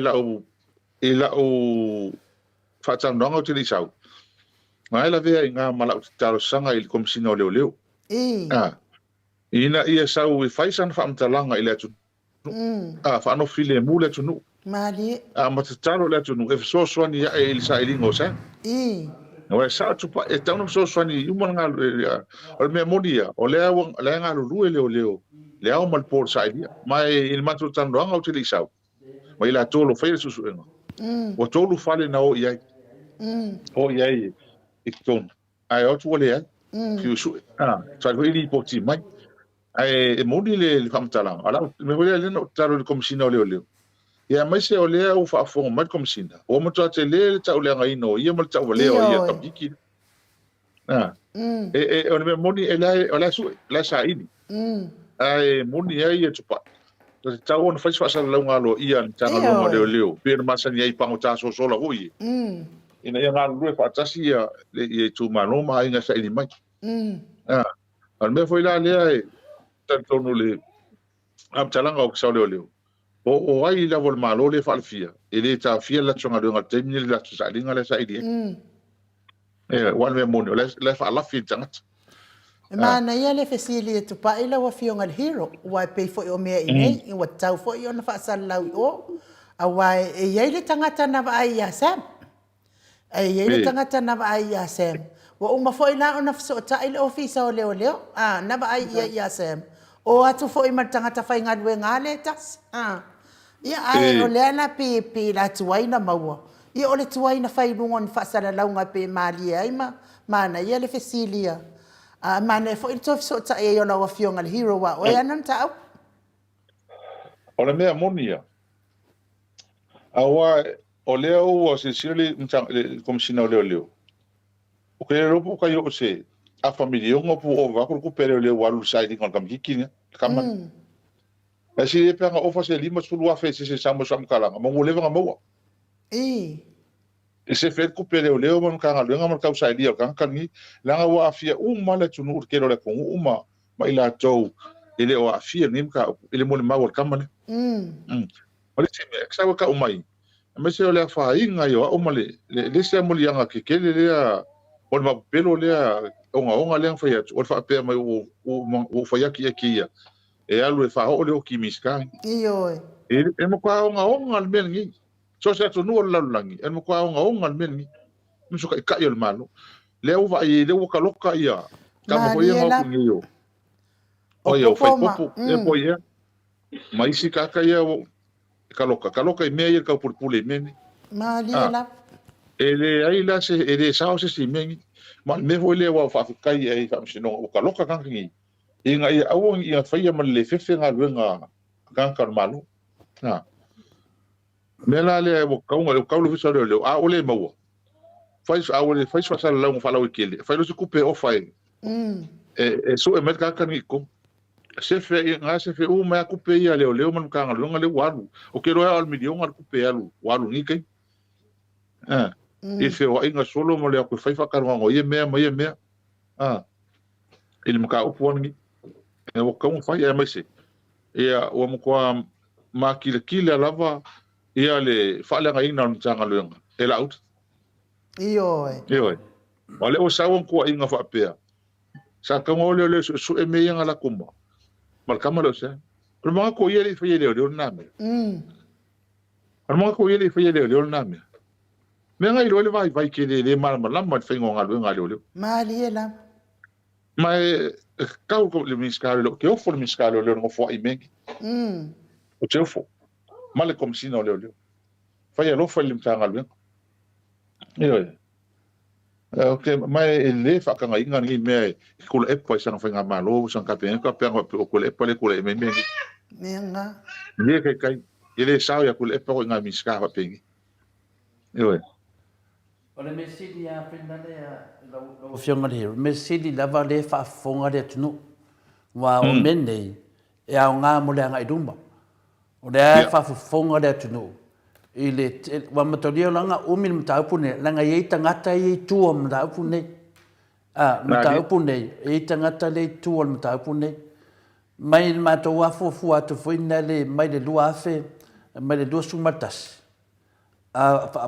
ila o fa tsa ndonga utilizau. Mai la vea nga mala talo sanga il komsino leo. Ina ia sau e faisan fa mtalanga ile tu. Fa no file mu le tu no. Mali. Ma talo le tu no e so swani ya il sa ilingo sa. No e sa tu pa e tano so swani uma nga o me modia o le nga lu leo. Le au mal por sa dia. Mai il matu tandonga utilizau. Mai la tolo fa su su enga. O tolo fale na o ia. O ia Ikton. Ai o tu le ki su sa ko ili poti mai. Ai modi le famtala. Ala me vole le no taro le komsina leo. Ya mai se ole o fa fo mai komsina. O mo ta le ta ole ngai no. Ia mo ta ole o ia tabiki. E o me modi ela su la sa ini. Ai modi ai tu pa. Ta on fa sa la ngalo ia tanga lo leo. Per masani ai pa ta so la hui. Ina ia ngalo fa tasi ia le tu mano mai nga sa ini mai. Al me foi la le tanto no le am talanga o sa leo. O ai la vol malo le falfia. Ele ta fia la tsonga do ngate ni la sa linga le sa ini. Wan me mono le fa la fi tangat. Mana ia le fesili tu pa ila wa fionga le hero wa pe fo o me ine i wa tau fo i ona fa sala o a wa e ia le tangata na va ia sam. Ai ele tangata na ba ai Sam. Wa uma foi na ona so ta ile ofisa o leo. Na ba ai ia Sam. O atu foi ma tangata fai ngadwe ngale tas. Ia ai o le na pe la tuaina maua. Ia o le tuaina fai lungon fa sala launga pe mali ai mana ia le fesilia. Mana foi to so ta e ona wa fionga le hero wa. O ia nan ta. O le mea monia. Awa o leo o se sirle komsina leo. O ke ropo ka yo se a familia ngo pu o va ko pere leo walu sai di ngam kikini kaman. E si e panga o fa se lima sulu a fe se samo sam kala mo ngole nga mo. E se fet ko pere leo mo ka nga nga ka sai di ka ni la wa afia mala tunu ke le ko uma ma ila to ele o afia ni ka ele mo ma wal kaman. O le se me ka umai. me se le fa inga yo o male le se mo lianga ke kele le o ma pelo le onga le fa ya o fa pe mai o fa ya ki e alu e fa o le o ki miska Iyo. e mo kwa onga al men ngi so se to no la langi e mo kwa onga al men ngi mo so ka yo malo le o va i le o ka loka ia ka mo ko ia ko ngi yo o yo fa popo e po ia mai si ka ia ka loka i me ia ka pulpule men Maliela. ele ai la se ele sao se si mengi ma me vo le wa fa kai ai fa sino o ka loka kan ngi inga ia au ia fa ia ma le fefe nga luenga kan kan malu na me la le o ka lu visa le a o le mau faz a o le faz fa la un fa la wikele fa lo se coupe o fa e so e met kan kan ko se fe nga se fe o ma coupe ia le man kan luenga le walu o ke ro al milion al coupe alu walu ni kai e fe o inga solo mo le ko fai fa kan ngo ye me il mka o poni e o kan fai e mai se e o mo ko ma kile lava ia le fa le nga ina tanga luenga e la out Iyo. ole o sa won ko inga fa pe sa kan o le su e me nga la kuma mal kamalo se pero ma ko ye le fa ye le na me ma ko ye le fa ye le na me me nga i le vai ke le mal ma fengo nga luenga le Maliela. mai kau ko le miskalo ke o fo le miskalo le no fo i me o te fo male kom sino le fai lo fa lim tanga le okay mai le fa ka ngai ngi me ko le po sa fa nga malo sa ka pe ko le po le me Menga. le kai ele sa ya ko le po nga miska fa pe Ole mesidi ya pendale ya lo fionga le mesidi lava le fa fonga le tunu wa o mende e a nga mo le nga idumba o le fa fonga le tunu ile wa matolia langa umil mtapune langa ye tangata ye tuo mtapune mtapune ye tangata le tuo mtapune mai mato wa fu atu finale mai le luafe mai le do sumatas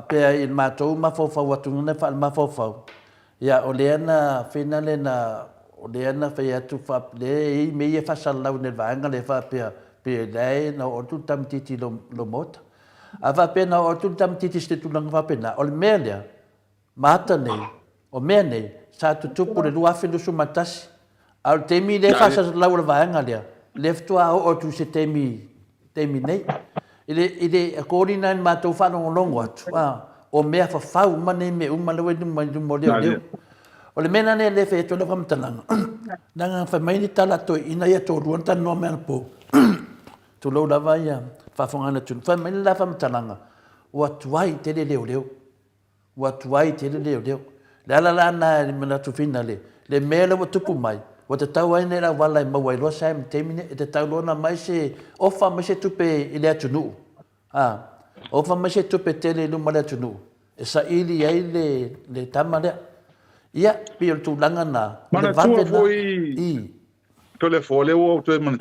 pe il matou ma fo watu na fa ma fo ya oleana finale na oleana fe atu fa le me ye fa sala ne vanga le fa pe dai na o tu tam titi lo mot ava pe na o tu tam titi ste tu lang va pe na ol melia mata ne o mene sa tu tu por lu afi lu sumatas al temi le fa sala le vanga le tu o tu se temi nei ile coordinate ma to fa no longo atu o me fa fa mane me uma le mo le o le mena ne le fe to le fam talanga nanga fa mai ni tala to ina ya to ruan tan no me po to lo la va ya fa fonga na tu fa mai la fam talanga what why te le what why te le la na me na tu finale le mele o tupu mai o te tau ai nera wala ma wai lo sai temine e te tau lona mai se ofa mai se tupe ile atunu ofa mai se tupe tele lu mala atunu e sa ili ai le tamale ia pio tu langa na mana tu foi to le fole o to man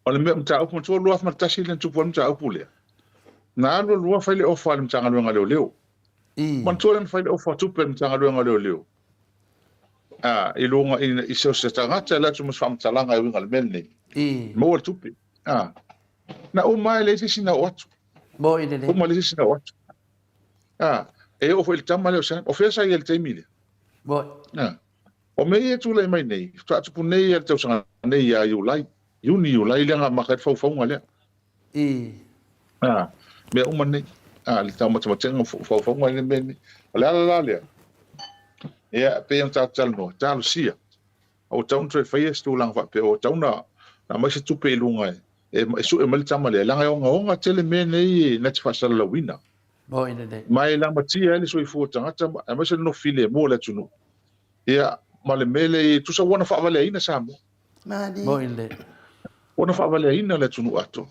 ole me mta o to lu af mta silen tu pon mta o pule na lu fa le ofa le mta ngalu leo man to le fa le ofa tupe mta ngalu leo i longa i se tangata la tu musfam talanga i wingal melni mo tupi na o mai le sina watu bo ile le o mai le sina watu e o foi tamale o sa o fesa i el temile bo o me e tu le mai nei tu pu nei el tau sanga nei ya you lai lenga makat fo ngale me o man le tau mata fo ngale men la ia pe ang tal no tal sia o taun tre fai stu lang fa pe o taun na mai se tu pe lunga e su e mal tamale lang nga tele me nei na tfa sala la wina bo ina de mai la matia ele so i fu tanga mai se no file mo la tunu ia male mele tu sa wana fa vale ina sambo Madi. bo ile wana fa vale ina la tunu ato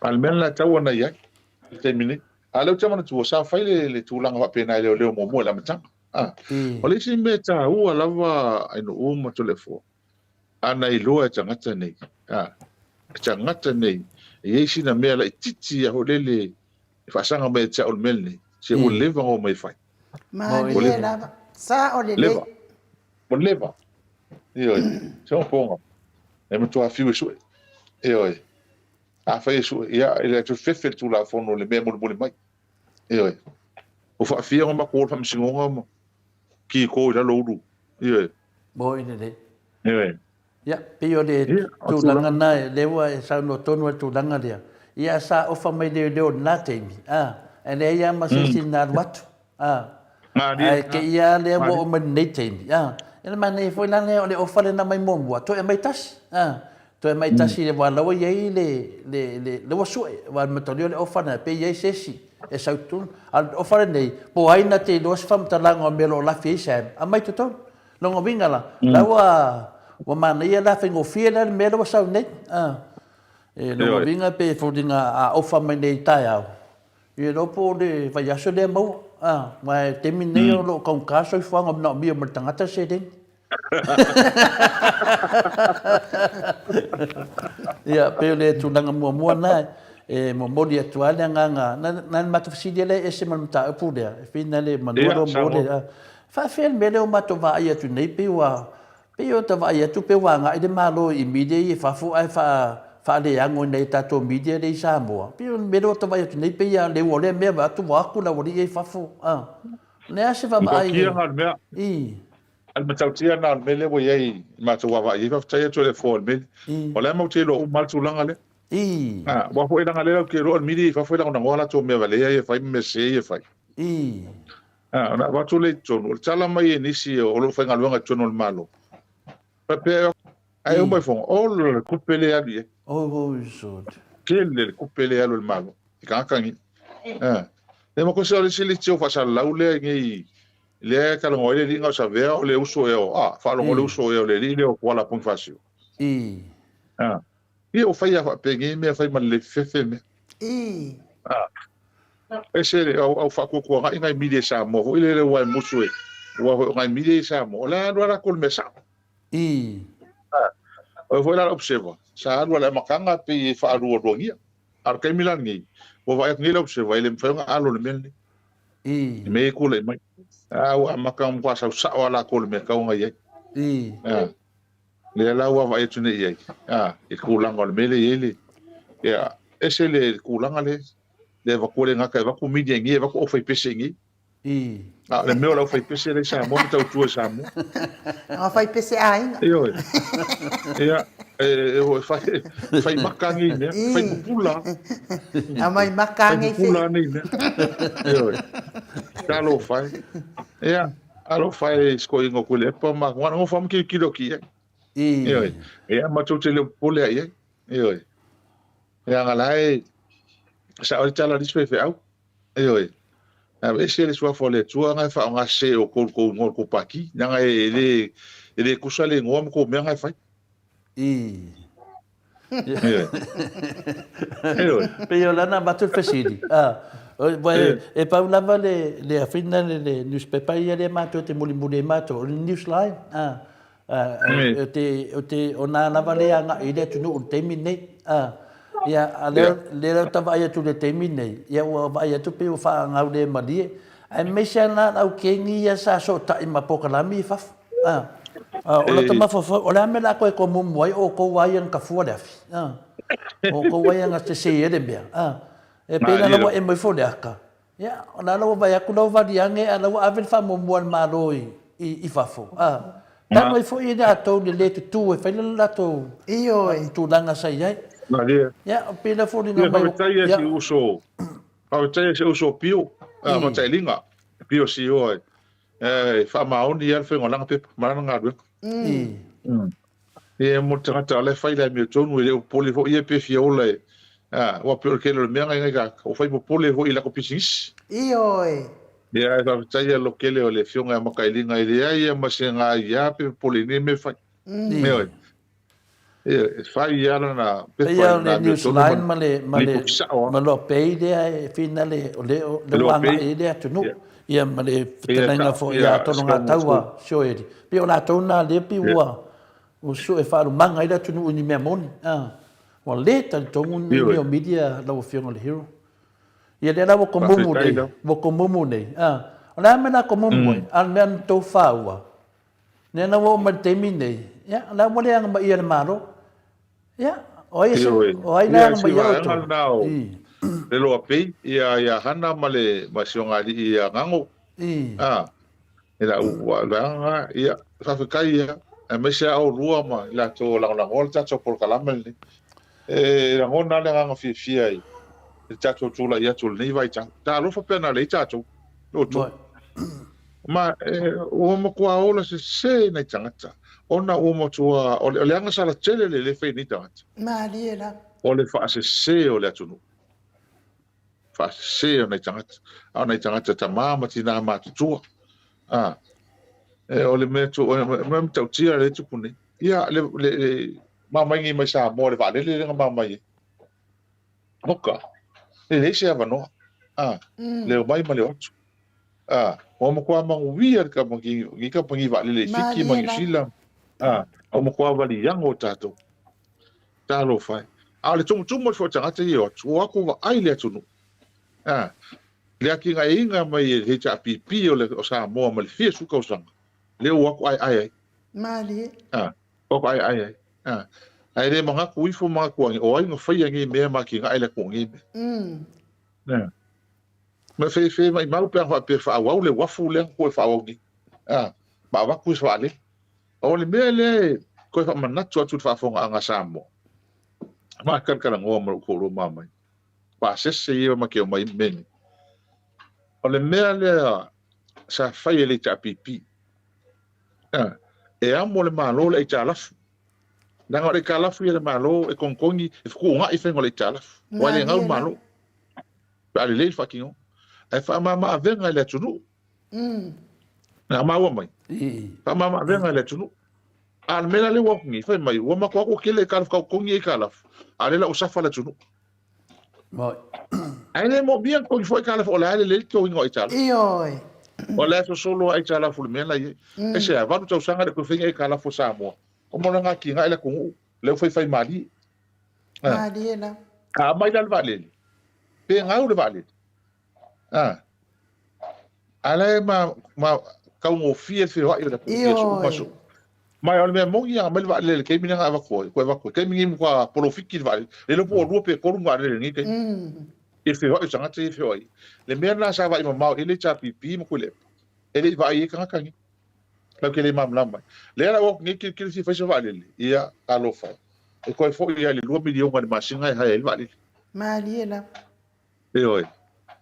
almen la tawana ya termine alo chama tu sa fai le tu lang fa pena le mo la matang o le si meta u lava ino mo telefo ana i loa tangata nei Ia sina mea la titi a holele whaasanga mai te ol melne. Se o leva o mai whai. Ma le lava. Sa o le Leva. Mo leva. Ioi. Se o ponga. E mo tua fiu su. Ioi. A whai su. Ia ele tu fefe tu la fono le mea mo mai. Ioi. O wha fia ngama kōr pa msingonga mo. Ki ko ira louru. Ioi. Mo ine le. Ioi. Ya, pio de tūlanga nai, lewa e sau no tonu e tūlanga rea. Ia sa ofa mai leo nā teimi. E le ia masisi nā watu. Ke ia lea mo o mani nei teimi. E le mane foi lane o le ofa le na mai momua. To e mai tasi. To e mai tasi le walawa iei le wasue. Wa matolio le ofa na pe iei sesi. E sau tūn. Ofa le nei, po aina te loas whamtalanga o melo o lafi e sam. A mai tutonu. Longa wingala. Lawa... Wa mana ia la fengo fia la mero sa nei e no vinga pe fodinga a ofa mai nei tai au e no po de vai aso de mo ma terminei lo con caso fo ngom no mi mo tangata se den ia pe le tunanga mo na e mo modi atuale nga nan matofisi le ese man ta pu de finale manoro mo de fa fel mele o matova ia tu nei pe wa Peo ta vai tu pe wanga i de malo i media i fa fu ai fa le yang nei ta to media de Samoa. Peo mero ta vai tu nei pe ya le wole me va tu wa ku la wori i fa fu. Ne ase va mai. Al matautia na mele wo yei ma tu wa i fa ta to le fo me. Ola mo te lo mal tu langa le. Wa fo ina ngale ke ro media fa fo la na wala to me va le ia fa me se ia fa. Na wa tu le tono. Tala mai ni si o lo fa ngalunga tono malo. Pepe ai o mai fong all le kupele ali so kele kupele alo malo kangi e mo ko se ole sili tio fa sala ule ngi le ka lo le linga sa vea o le uso e fa lo le uso e le li o kwala pon fasio e o fa ya pe ngi me fa ma le fefe me ese o fa ko ko ngai mi sa mo ile le wa muso e wa ngai mi sa mo la do ra kol me sa o foi lá observa sa alwa la makanga pe fa ru rongia ar kai milan ngi o vai ngi la observa ele fa alo le mel me ko le mai wa makam kwa sa wala ko le me ka ngai le la wa vai tu nei e ko langa le mel ele ya ese le ko langa le va ko le nga ka va ko mi ngi va ko fa pese ngi le meu la fai pese le sa mo tau tu sa mo fai pese ai o fai makangi ne fai pula mai makangi pula ne talo fai alo fai skoingo kule pa ma ngwana fam ki kilo ki ma tu te le pole ai ngalai sa o tala dispe fe au ese le sua fole tua ngai fa nga se o ko ngol ko paki nga ele kusale ngom ko me ngai fai Pero lana batul fesidi e pa una vale le afina le newspaper ia le mato te muli mato le newsline te ona na vale anga ile tu no termine ia le ta vai tu le termine ia wa vai tu pe fa ngau le mali ai mesiana au kengi ia sa so ta i mapokalami fa o la tama fa o la me la ko mo moi o ko wai an ka fu le o ko wai an te se ele bia e pe na lo e mo fo le aka ia ona lo vai ku lo va diange ala wa avel fa mo mo ma lo i fa fo ta mo fo i da to le tu e fa la to io tu danga sai ai ya pela fo ni na mai ya uso se uso pio ma tai linga pio si o fa maoni al fe ngolanga pe maranga do mo tata le fa ile mi tonu le poli fo ie pe fiole wa pio ke le menga nga o fa mo poli fo ile ko pisis ya fa tai lo ke le fionga ma kai linga ile ya ma se nga ya pe poli ni me fa me fai ia na peia le newsline ma lo pei de finale le wanga ile tu no ia ma le tenanga fo ia to nga taua shoeri pe ona to na le pi wa o so e fa manga ile tu no ni me moni Wa le tal tongu ni Ioi. o media la o fianga le hero. Ia le la ko mumu Whawhitai nei. lau. Wo ko mumu nei. O la mena ko mumu al men to faua. Ne na wo ma temi nei. Ya la mo le ang ba ia maro. Ya o ia Ioi. o ai Ia na ba si ia vaenga to. nao. Le loa pei, ia hana ma le masionga li ia ngango. Ila ua langa, ia whawhikai ia. E mese au rua ma, ila tō langolangola tato por kalamel ni. E langona le nganga fia i. E tato tūla ia tūla nei vai tau. Tā lofa pena le tato. Loto. Ma, ua ma kua ola se nei tangata. Ona ua ma tua, o le anga sala tele le whai ni tangata. Mali e la. O le wha se o le atunu. Wha se o nei tangata. Au nei tangata ta māma tina mātutua. O le mea tu, me tau tia le tupu nei. Ia, le mamaingi mai sa mo le wale le nga mamai. Moka. Le se avanoa. Le mai ma le otu. O mo kwa mangu wia ka mangi ka pangi wale le fiki mangi sila. O mo kwa wali yango tato. Talo fai. Le tumu fo tangata i otu. O ako wa ai le atunu. Le aki nga inga mai he cha pipi o sa mo ma le fia suka usanga. Le o ako ai. Mali. O ai. Ai le mga kuifo mga kuangi. O ai nga whai angi mea maki nga ai le kuangi me. Ma fe mai mau pe fa au le wafu le ko fa au ni. Ma wa ku fa le. O le me le ko fa manatu atu fa fonga anga samo. Ma kan ngo mo ko ro mai. Pa se ia ma ke mai men. O le me le sa fai le cha pipi. E amo le malo le cha lafu. Nanga le ka lafu le malo e konkongi e ku nga i fengo le cha lafu. Wa le ngau malo. Pa le fa kingo. Ai fa mama venga le tunu. Na maua mai. Fa mama venga le tunu. Al mena le wakungi fa mai wa ma ko kele ka kongi e ka lafu. Ale la usafa le tunu. Moi. Ai le mo bien ko foi ka lafu la le to ngo i cha. Ioi. O le solo ai cha lafu le mena ye. E se va tu sanga de ko fenga e ka lafu sa mo. O mo nga ki nga le ku le foi mali. Mali e la. Ka mai dal vale. Pe ngau le vale. Ala ma ka ngo fie wa ira ku Ioi. mai ole me mongi a mel va le ke mina va ko ke mingi ko profiki va le lo po rupe ko runga le ni ke e fe wa sanga te fe oi le me na sa va ma ele cha pipi mo ko le ele va i ka ka ni la ke le mam lamba le la wo ni ke si fa va le ia alo fa e ko fo ia le 2 milion de masinga ha ele va le Mali e la. e oi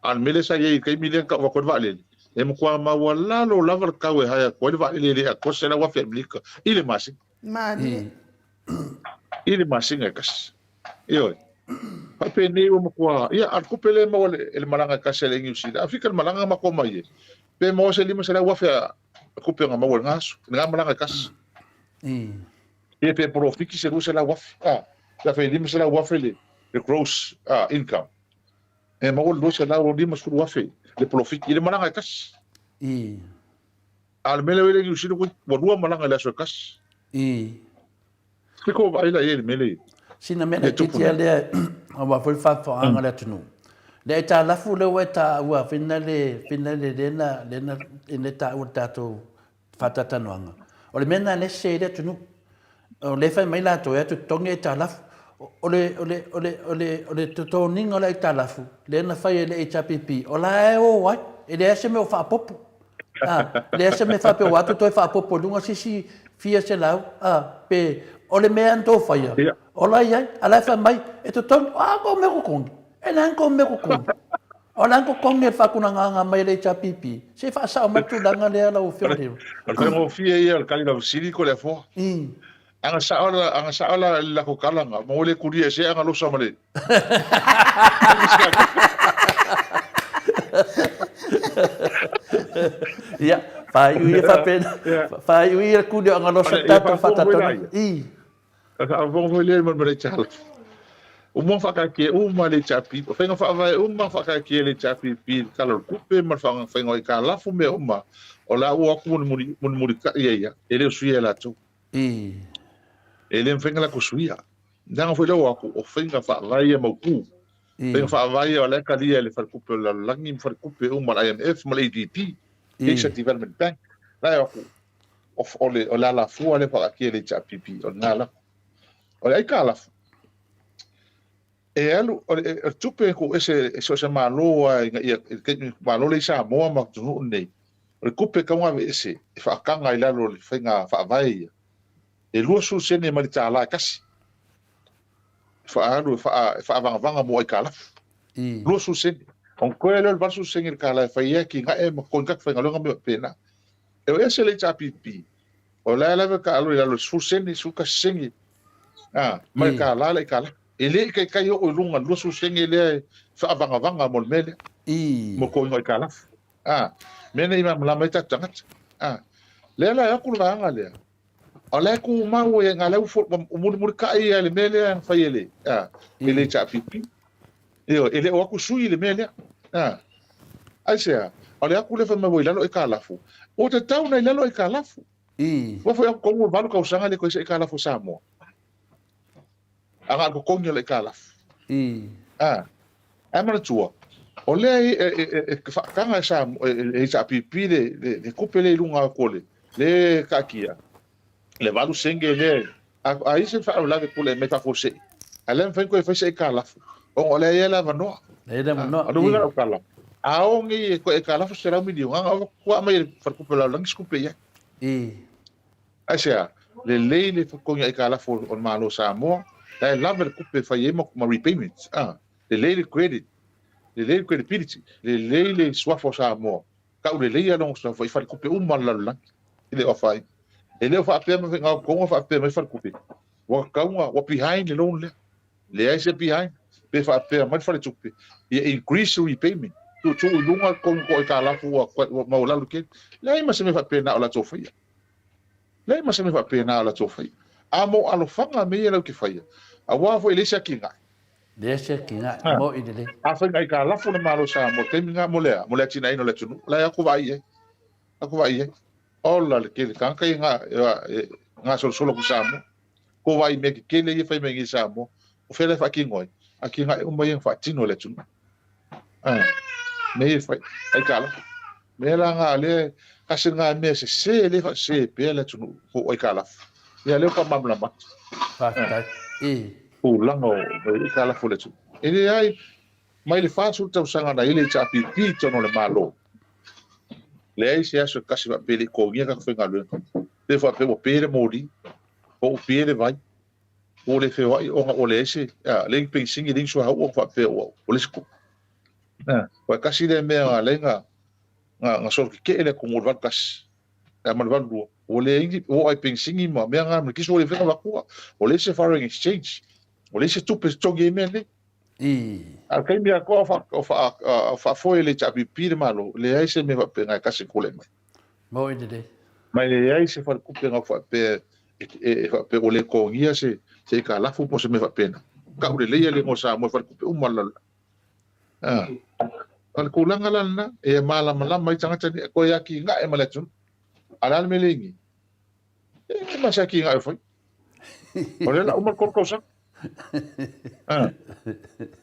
al mele sa ye ke milion ka va ko va le e mo kwa ma wala lo lava ka we ha ko le va le ko se la wa fe blika ile masi Mali. ile masinga kas io pa pe ne mo kwa ia al ku pele mo el malanga ka se le ngi si afrika el malanga ma ko mai pe mo se lima se la wa fe ku pe nga mo ngas nga malanga kas e pe profiki se rusa la wa la fe lima se la wa fe le gross income e mo lo se la lima su wa fe le profiki ile malanga kas al mele le ngi si ko bo malanga la so kas ko vai la ele mele sina mena kitia le wa foi fa fa anga le tunu le ta la fu le weta wa finale dena in ta o tato fatata noanga o le mena le se le tunu o le fa mai la to ya tu tonge ta la o le to ninga le ta la fu le na fa le HPP o la o wa e le se me o fa popo le se me fa pe wa to fa popo lunga si fia se la pe o le mea anto faya. O la ia, ala fa mai, e to ton, ko me ko kongi. E nan ko me ko kongi. O lan ko kongi e fa kuna nga mai le cha pipi. Se fa sa ma tu langa le ala o fio. Al tengo fia ia al kali na sili ko le fo. Anga sa ala la ko kalanga, mo le kuria se anga lo sa male. Ya, fa ui fa pena. Fa ui ku de anga lo sa tato fa tato. Aka vong le man le chala. O mo fa ka ke o ma le chapi. O fenga fa vai o ma fa ka ke le chapi pi kala kupe ma fa fenga ka la fu me o ma. O la o ku mun ka ia. Ele suia la tu. Ele fenga la ku suia. Nanga foi lo aku o finga fa vai mo ku. Finga fa vai o le kalia le fa kupe la langi fa kupe o mal IMF mal ADP. Asia Development Bank. La aku o le o la fu le fa ki le cha pipi o ngala. O le kala. E alu o tupe ko ese se malo ia ke malo le sa mo ma tu nei. O kupe ka wa ese fa kanga ila lo finga fa vai. E lua su sene ma ta la kasi. Fa vanga mo ai kala. Lua su sene. On koe le va su sene kala fa ia ki nga e mo kon ka fa nga me pena. E o ese le cha pipi. O la ka alu ila lo su sene su ka sene. Ma kala le kala. E le kai o lunga lua su sene le fa vanga mo mele. Mo ko ngai kala. Mene ima la mai ta tangat. Le la ya ku nga le. Oleh ku mau yang ngalau umur kai le mele fa ele ele cha pipi ele o ku sui le mele aisia oleh aku le fa mau ilalo e kalafu o te tau na ilalo e kalafu wa foi ko mo balu ka usanga le ko e kalafu samo anga ko konyo le kalafu amana tua oleh fa kanga sa e cha pipi le kupele lunga ko le kakia le valu senge le ai se fa la ke le meta fose alem fen ko fa se kala o le ela vano adu wala kala aongi ko e kala fo sera mi dio nga ko mai fa ko la lang skupe ya asia le ko ya kala fo on malo sa mo la lave ko pe fa yemo ma repayments le credit le credibility le swa fo sa mo ka le ya no so fa ko pe mal la ile ofai ele fa pe me nga ko fa pe me fa kupi wa ka wa behind le loan le ai se behind pe fa pe me fa tupi e increase repayment tu lunga ko ka la fu wa ma la lu ke le ma se me fa pe na la tofia le ma se me fa pe na la tofia amo alo fanga me le ke fa a wa fo ele se kinga mo idele a fa ngai ka la fu na malo sa mo te nga mo le tina ino le tunu la ya ku vai Ola le ke kanka nga solo ku samo ko vai me ke le fa me ngi samo o fele fa kingoi aki nga o mai fa tino le tunu me fa ai kala me la nga le kasinga me se le fa se pe le tunu ko ai kala ya le ka mamla ma fa o lango me kala fo le tunu ele ai mai le fa su tau sanga na ile cha pipi tono le malo le ai se aso kasi va pele ko ngia ka fenga le te fa pe o pele mori o pele vai o le fe vai o le ese le pe singi ding so ha o fa pe o le sku wa kasi le me le nga so ke ele ko mo va kas ma va do o le ingi o ai pe singi ma me nga ki so le fe va ko o le se foreign exchange o le se tu pe to game le kai mia ko fa foi le chapi pire malo le ai se me va pe nga kasi kule mai mo ide mai le ai se fa ku pe nga fa pe pe o le ko ngia se ka la fu po se me va pena ka ule le le mo sa mo fa ku pe umala al kulanga lana e mala mai tanga tani ko ya ki nga e mala tun alal melingi e ma sa ki nga foi o le la umar ko sa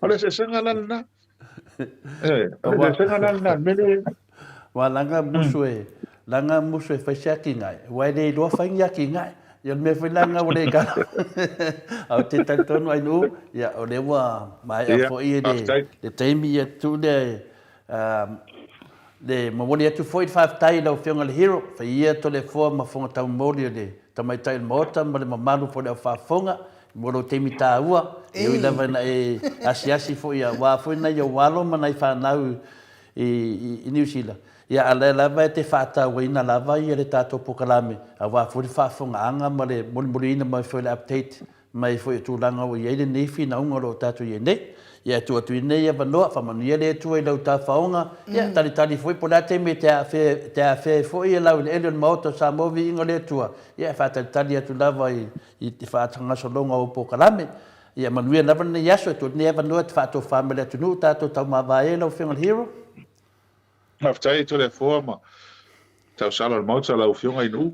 Oleh sesengalan na. Oleh sesengalan na. Mele. Walanga muswe fa shaki ngai. Wai de do fa yaki ngai. Yon me fa langa wole ka. Au te tanton wai nu ya o le wa mai a fo ie de taimi ya tu de mo wole tu 45 tai lo fianga le hero fa ia to le fo ma fonga tau moli de tamai tai mota ma le malu fo le fa fonga moro te mita ua e lava na e asiasi fo ia wa fo na yo walo mana i fa nau i New Zealand ia ala lava te fata wa ina lava ia le tato pokalame a wa fo fa fonga anga ma le molina ma fo le update mai fo tu langa o ia le nefi na unga ro tato ia ne ia tu ne ia vanoa fa manu ia le tu e lau ta faonga ia tali foi po la te me te a fe fo ia lau le Elion Mauta sa movi ingo le tua ia fa tali atu lava i te fa tanga solonga o pokalame ia manu ia lava ne yaso tu ne vanoa te fa to family atu nu tato tau ma vai lau Fianga Hero Maftai to le forma tau sala Mauta lau Fianga inu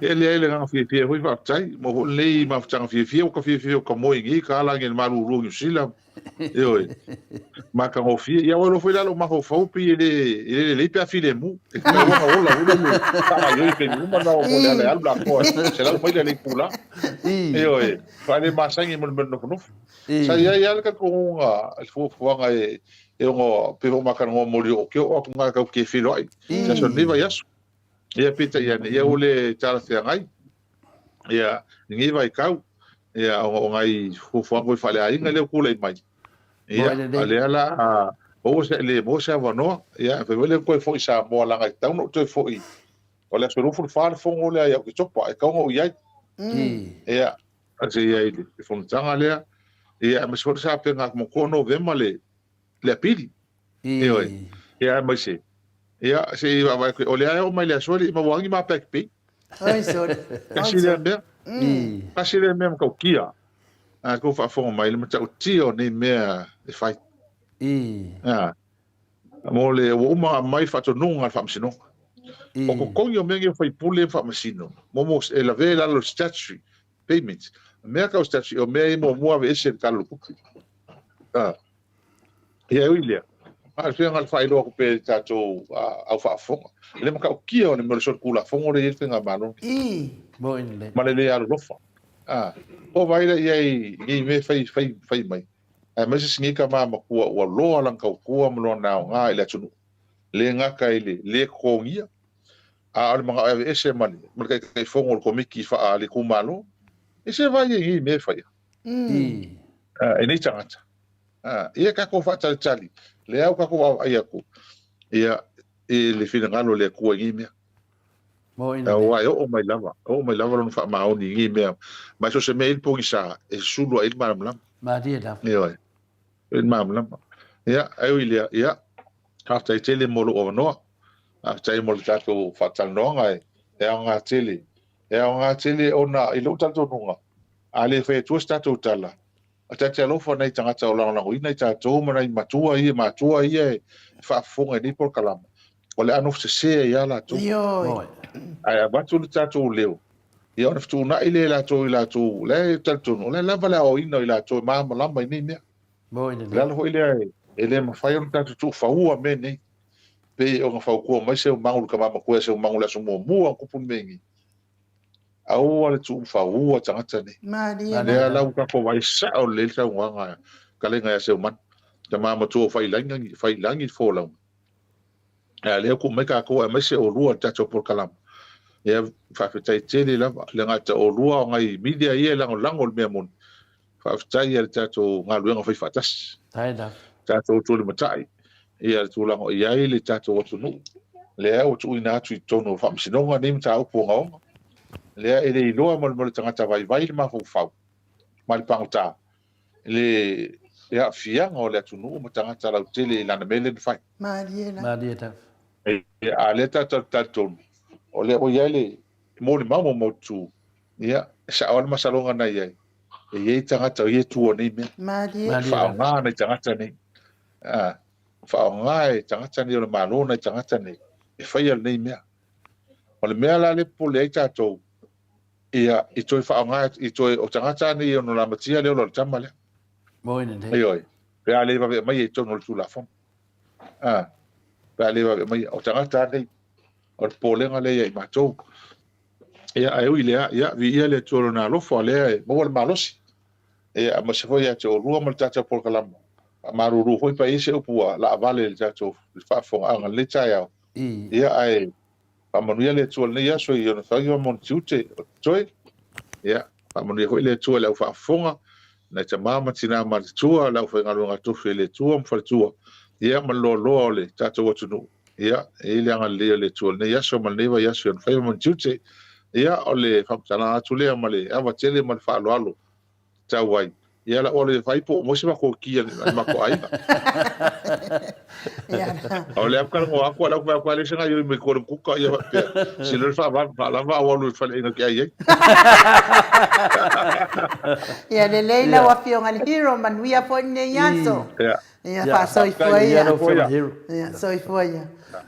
ele nga fia hui fa tai mo le ma tanga fia ko fia ko mo ingi ka la ngel malu ru sila yo ma ka ngo fia ya wo foi la lo ma ho fo pi le pe file mu e ka wo ha ola wo le ta yo pe mu ma no mo le al bla ko se la mo le pula yo fa le ma sangi mo no no sa ya ka ko nga fo nga e ngo pe mo ka ngo mo le o ke o nga ka ke filo ai sa so ni va yasu ia pita ia ia ole tala se ngai ia ngi vai kau ia o ngai fu ko fale ai ngale kula mai ia ale ala o se le mo se vano ia pe vele ko fo isa mo la ngai tau no to fo i o le suru fu fa fo ngole ia ki topa e ka ngo ia ia ase ia i fo tanga le ia me so sa pe ngak mo ko no vemale le pili ia mai se ia se va o le o mai le soli ma wangi ma pek ai so asi le me ko kia a ko fa fo mai le mata o tio ni me e fai mo le o ma mai fa to nunga fa msino o ko ko yo me fai pule fa msino mo e la vela lo statue payments me ka o statue o me mo ave ese kalu ia uile fia ngal fai lo ko pe tato au fa fo le ma ka kia o le mo so kula fo ngore ye nga malo bo in le ma le alo lo fa o vai le ye ni me fai mai ma se singi ka ma ku o lo lan ka ku mo lo na nga ile tunu le nga ka ile le ko ngia le ma ese mali mo ka fo ngol ko miki fa le ku malo ese vai ye me fai e ni tanga ia ka ko fa tali le au ka ko ai aku ia le fina ngalo le ku ngi me mo in wa o mai lava no fa ma o ngi me ma so se mail po isa e sulu ai ma dia da ia e mam ia ai ia ka tai tele mo lo no a tai mo ta ko fa tal no ngai e nga tele ona i lo tanto nunga ale fe tu sta tu tala ata te lo fo nei tanga tau la ina ta to mo nei matua ia fa fonga ni por kalam ole anu se ia la tu ai ba tu ta tu leo ia ona tu na ile la tu le ta tu no le la vala o ina ila tu ma la mai ni me mo in la ho ile ma fa yon ta tu fa ua me nei pe o fa ko mai se mangul ka ma ko se mangul la so mo ko pun mengi au ale tu fa ua tangata ni le ala ka ko vai sa o le sa wanga ka le ngai se man ta ma tu fai langi fo la le ko me ka ko me se o rua ta por kalam e fa tai tele la le ngata o rua ngai media ia lango me mon fa tai ia ta to ngalu nga fai fatas tai da ta to le matai ia tu lango ia le ta to tu no le o tu ina tu tono fa msinonga ni mta o po le ele loa mo tangata vai ma fo ma le pangota le ya fia ngo le tunu mo tangata la tele la mele fai ma dia ta e ale ta ton ole o yele mo le mo tu ya sa on ma salonga na ye ye tangata ye tu ni me ma dia fa nga na tangata ni fa nga tangata ni le malo na tangata ni e fai al ni me ole me la le pole ta to ia i toi whaonga, i toi o tangata ni o la matia leo lo tama lea. Mo ina te. Ai oi. Pea lewa ve mai e tono le tula fong. Pea lewa ve mai o tangata ni o polenga lea i matou. Ia ai ui lea, ia vi ia le tolo na lofo lea e maua le malosi. Ia ma se foi ate o rua ma le tata por kalama. Maruru hoi pa ise upua la avale le tata o whaafonga anga le tai au. Ia ai pamanuia le tua nei aso i ona whai o mon tiute o toi. Ia, pamanuia hoi le tua lau whaafonga, na te mama tina ma le tua, lau whai ngalunga tofi le tua, mwhale tua. Ia, ma loa le tata watunu. Ia, e le anga lea le tua nei aso, ma neiva i aso i ona whai o mon tiute. Ia, o le whamtana atu lea ma le awa tele ma le whaalo alo. Tau wai. Ia la ole vai po mo se ma ko kia ma ko ai. Ia. O le apka mo aku ala ku ale sanga yo me ko ku ka yo pe. Silo fa va la va wa lu fa le nga ai. Ia le leila wa fionga le hero manuia po ne yaso. Ya. Ia fa soi foi ia ia. lo foi hero Ia soi foi ia.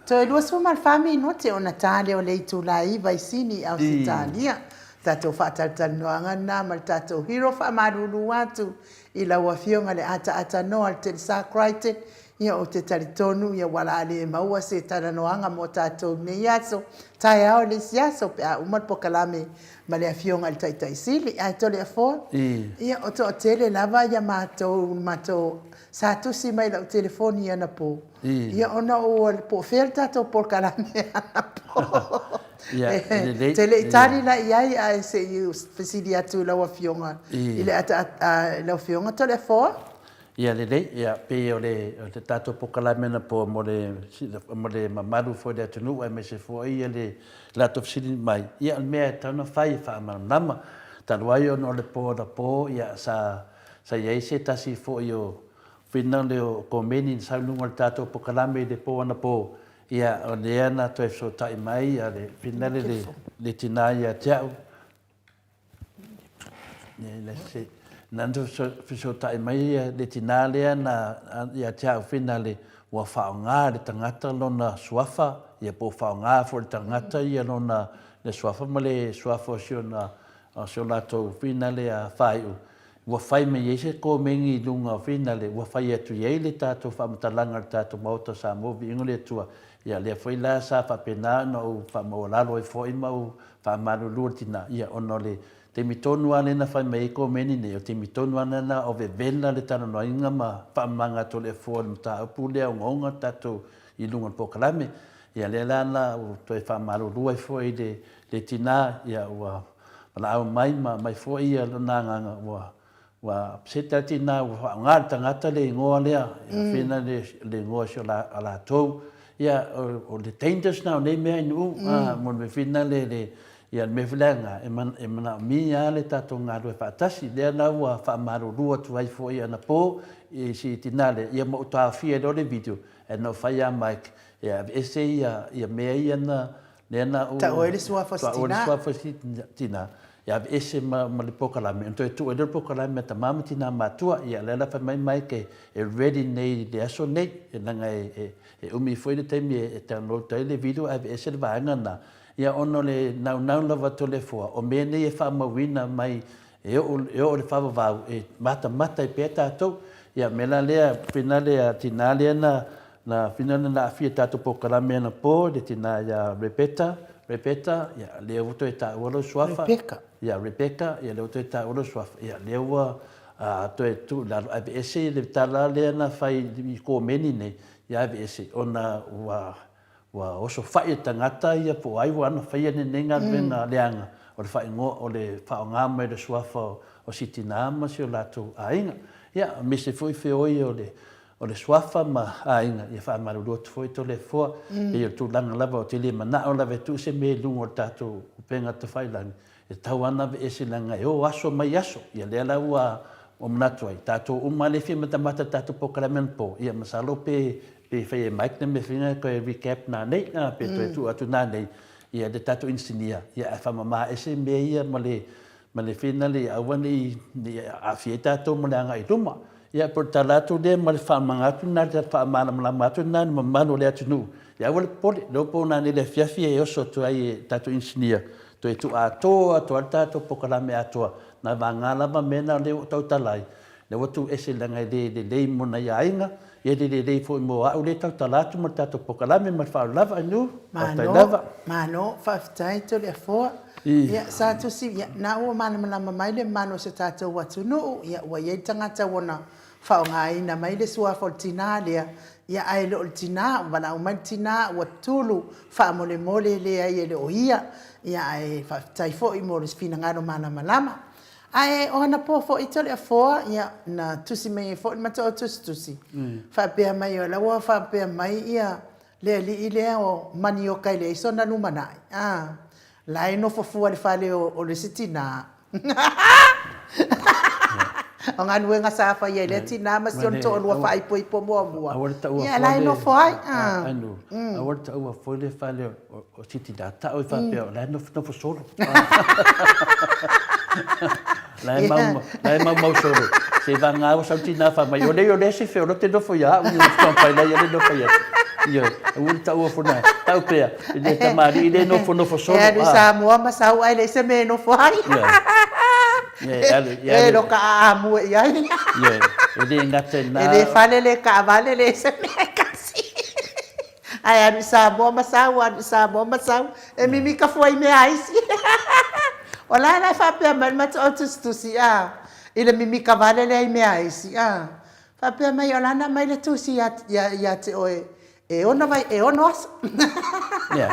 To e lua mal fami no te ona tale o le tu lai vai sini au Italia. Tato fa tal no ngana mal tato hero fa marulu watu ila wa fionga le ata no al te sacrite ia o te taritonu ia wala ale maua se tara noanga mo tato me yaso tai ao le siaso pe a umat pokalame ma le afionga le taitai sili a to le afo ia o to tele lava ia mato sa tu si mai la telefoni ana po ia ona o po felta to pokalame ana po tele itali la ia a se you facility atu la afionga ile ata la afionga to le afo ia ia pe o le tato pokalame na po mo le mamalu foi le tunu ai me se foi ia le lato fsili mai ia me tana fai fa nama talwai no le po da po ia sa ia se tasi foi o fina le ko meni sa lunga tato pokalame de po na po ia o le ana to so tai mai ia le fina le tina ia tau le se nando so tai mai le tina le na ia tau fina le wa faunga le tangata lona suafa ia po faunga fo le tangata ia lona le suafa male suafa siona siona to fina le a faiu wa fai me yese ko mengi lunga fina le wa fai atu ye le tato fa matalanga tato mauta sa mo vi ngole tua ia le foi la sa fa pena no fa mo la lo foi mau fa malu lutina ia ono le te mitonu ane na fai mei ko meni ne o te mitonu ane na o ve vena le tano no inga ma fa manga to le fo mta pu le ngonga tato i lunga pokalame ia le lana o to fa malu lu foi le tina ia wa na au mai foi ia na nga wa seta tina wa ngata ngata le ngoa le fina le ngoa so la to ia o le taintes na ne me nu mo me fina le ia me flanga e mana mi ale tato nga do fa tasi le na wa fa maru ru tu vai fo ia na po e si tinale ia mo ta fie do le video e no fa ia mic ia ese ia me ia na le na o ta o le sua tina ia ese ma le pokalame to tu e le pokalame ta mama tina matua ia le la fa mai ke e ready nei de aso nei e nga e umi foi le temi e ta no ta le video ave ese le va na ia ono le nau lava to le fua o me nei e fa mawina mai e o le fa va e mata e peta to ia mela le finale a tinale na finale na fia tato pokalame na po de tina ia repeta ia le auto e ta olo suafa Rebecca ia le auto e ta olo suafa ia le wa to e tu la ese le tala le na fai ko meni nei ia ese ona wa oso fai tangata ia po ai wana fai ne nenga venga leanga o le fai ngo o le fa nga me le suafa o sitina ma si o lato ainga ia me se foi foi o le suafa ma ainga ia fa maru do foi to le fo e tu langa lava o te le mana o lava tu se me lungo tato penga te fai lang e tawana ve ese langa o aso mai aso ia le la wa o mnato ai tato o male fi mata tato pokalame po ia masalo pe fai mic na me fina ko recap na nei na pe tu atu na nei ia de tato insinia ia fa mama ese me ia male fina le awani a fieta to mulanga i tuma ia por talato de mal fa manga tu na fa mala tu na mano le atu nu ia wal pole lo po na le fiafi e oso to ai tato insinia to tu ato tato pokalame ato na vangala ba mena le to talai le watu ese langa de mona ia inga ia de foi mo au le tau talatu ma tato pokalame ma fa lava nu mano fa tai to le fo ia sa tu si ia na o mana mai le mano se tato watu no ia wa ye tangata wona fa ngai na mai le sua fortinalia ia ai lo tina wana o mai tina watulu fa mole le ai le oia ia ai fa tai fo i mo le spina ngaro mana malama ai ona po fo i tole fo ia na tusi me fo ma to tusi fa pe mai o la wa fa pe mai ia le ile o mani o kai le so na nu mana lai no fo fu ale fa le o le sitina O ngā nuenga sa wha ia le tina ma si on to lua whai pui po mua mua. Ia lai no whai. Anu, awar ta ua whole whale o titi data o i whapea o lai no whasoro. Lai mau soro. Se va ngā o sau tina whamai. O le se wheo no te nofo ia. Ui o whampai lai le nofo ia. Ia, awar ta ua whuna. Tau pea. I le tamari i le nofo soro. Ia, sa mua masau ai le se me nofo ai. E lo ka amu ia. Ia, e le ngate nā. E le whale le ka vale le se me kasi. Ai, anu sa mua masau. E mimi ka fuai me aisi. O lai whapea mai mata o tusi a. I le mimi ka vale le ai me aisi a. Whapea mai o lana mai le tusi ia te oe. E ona vai, e ono aso. Ia,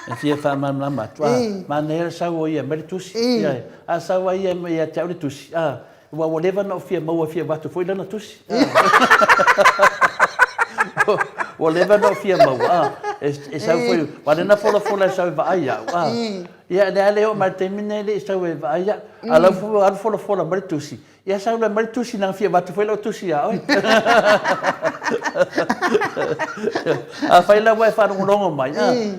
e fia whamamla matua. Ma nera sau o ia, meri tusi. Ia, a sau a ia te aure tusi. Wa whatever na o fia maua fia watu foi lana tusi. Whatever na o fia maua. E sau foi, wadena fola sau e vaai au. Ia, le ale o mai temine le sau e vaai au. Alau fola meri tusi. Ia sau le meri tusi na fia watu foi lau tusi a oi. A fai la wai whanongonongo mai.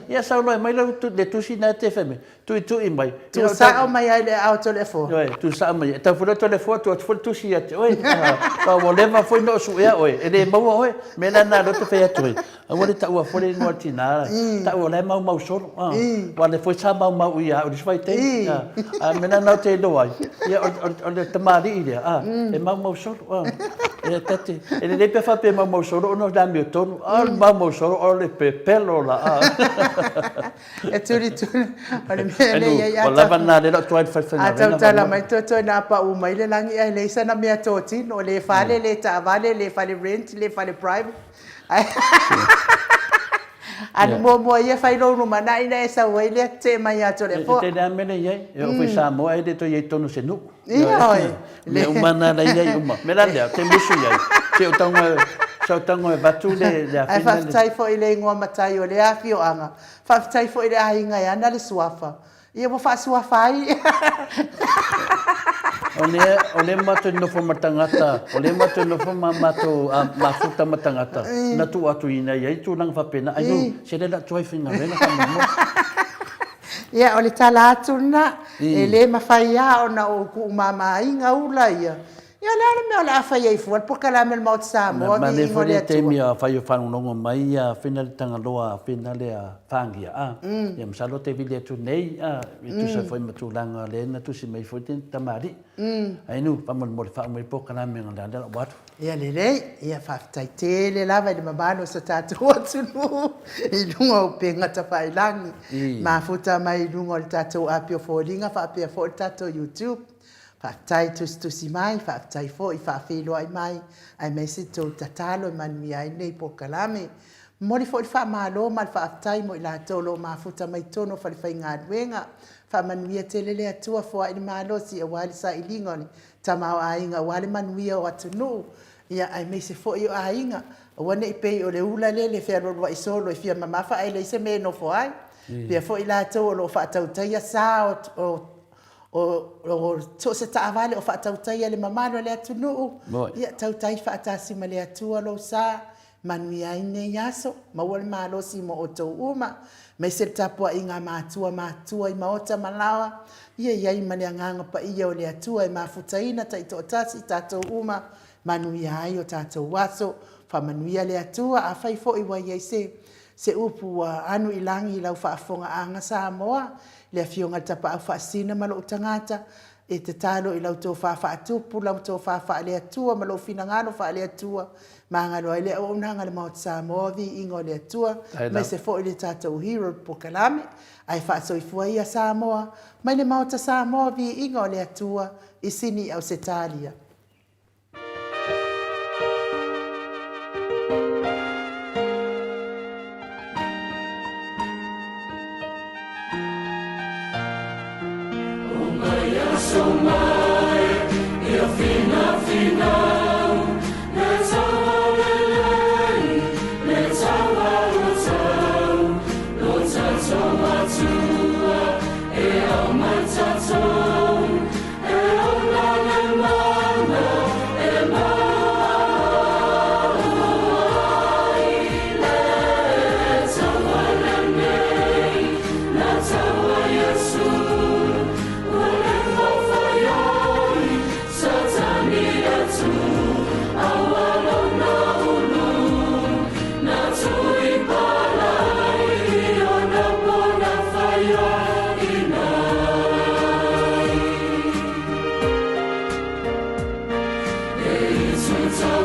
Ia sau loe mai lau le tusi na te wheme. Tui mai. Tu sa o mai ai le au telefo. Tu sa mai. Tau fura telefo tu atu tusi ate. Oi. Wa whatever foi no su ea oi. E le maua oi. Mena na roto whea tui. A wale ta ua fore noa tina. Ta ua lai mau soro. Wa le foi sa mau ia. O diswai te. Mena nau te loa. Ia o le tamari i lea. E mau soro. E tati. E le lepe whape mau soro. Ono la mi o tonu. Mau soro. O le pepelo la. E turi. O lava nā le lau tuai whaiwhanga. A tau tala mai toi nā pa u mai le langi ai le sana mea tōti. No le whale, le taavale, le whale rent, le whale private. Ani mua ia whai rounu mana ina e sa wai le te mai ato le fo. Te rea mene iei. E o whai sa moa e le to iei tonu se nu. Ia oi. Le umana la iei uma. Me la lea, te musu iei. Te o taunga... Sau tango e batu le a ai whaftai fo i le ingoa matai o le awhi o anga. Whaftai fo i le ahinga e ana le suafa. Ia mo wha suafa ai. O le mato nofo matangata. O le mato nofo mato mafuta matangata. Na tu atu ina iei tu lang whapena. Ainu, se le la tuai whinga rena kamamo. Ia o le tala atu na. E le mawhai a o na o ku umama inga ula ia. Ia lana mea o le awhai ei fuan, poka la mea maut Samoa ma le fo le temi a whai o whanongongo mai a whina le tangaloa, whina le a whangia a. Ia masalo te vile atu nei a, i tu sa whai matulanga le na tu si mei fo te tamari. Ainu, pamon mo le wha umei poka la mea ngā le watu. Ia le rei, ia whaftai te le lawa i le mabano sa tātou atu nu. I lunga o penga ta whailangi. Ma futa mai i lunga o le tātou apio fōringa, whaapia fō le tātou YouTube. Whaftai tusi mai, whaftai fo i whawhelo ai mai, ai mai se tō tatalo i manui ai nei po kalame. Mori fo i whamalo ma whaftai mo i la tolo ma futa mai tono whaliwhai ngā ruenga. Whamanuia te lele atua fo ai ni malo si a wale sa i lingoni. Tamao a inga wale manuia o atu nu. Ia ai mai se fo i o a inga. Wane i pei o le ula lele whea rorwa i solo i fia mamafa ai le se me no fo ai. Pia fo i la tolo whaatautaia sa o to se taavale o whaatautai le mamano le atu nuu. Ia tautai whaatasima le atua lo sa manui aine yaso. Mawale malo si mo o tau uma. Mai se tapua i ngā mātua i maota malawa. Ia iai mane anganga pa ia o le atua i mafutaina ta i to tasi tātou uma. Manui ai o tātou waso. Whamanuia le atua a whaifo i wai se upu anu i langi lau whaafonga anga Samoa. Le fionga tapa au whaasina malo utangata. E te talo i lau tō whaatupu, lau tō whaafa le atua, malo finangano wha le atua. Mangalo ai le o unanga le maut Samoa vi ingo le atua. Mai se fo i le tātou hero po kalame. Ai whaasoifua ia Samoa. Mai le maut Samoa vi ingo le atua. I sini au se talia. So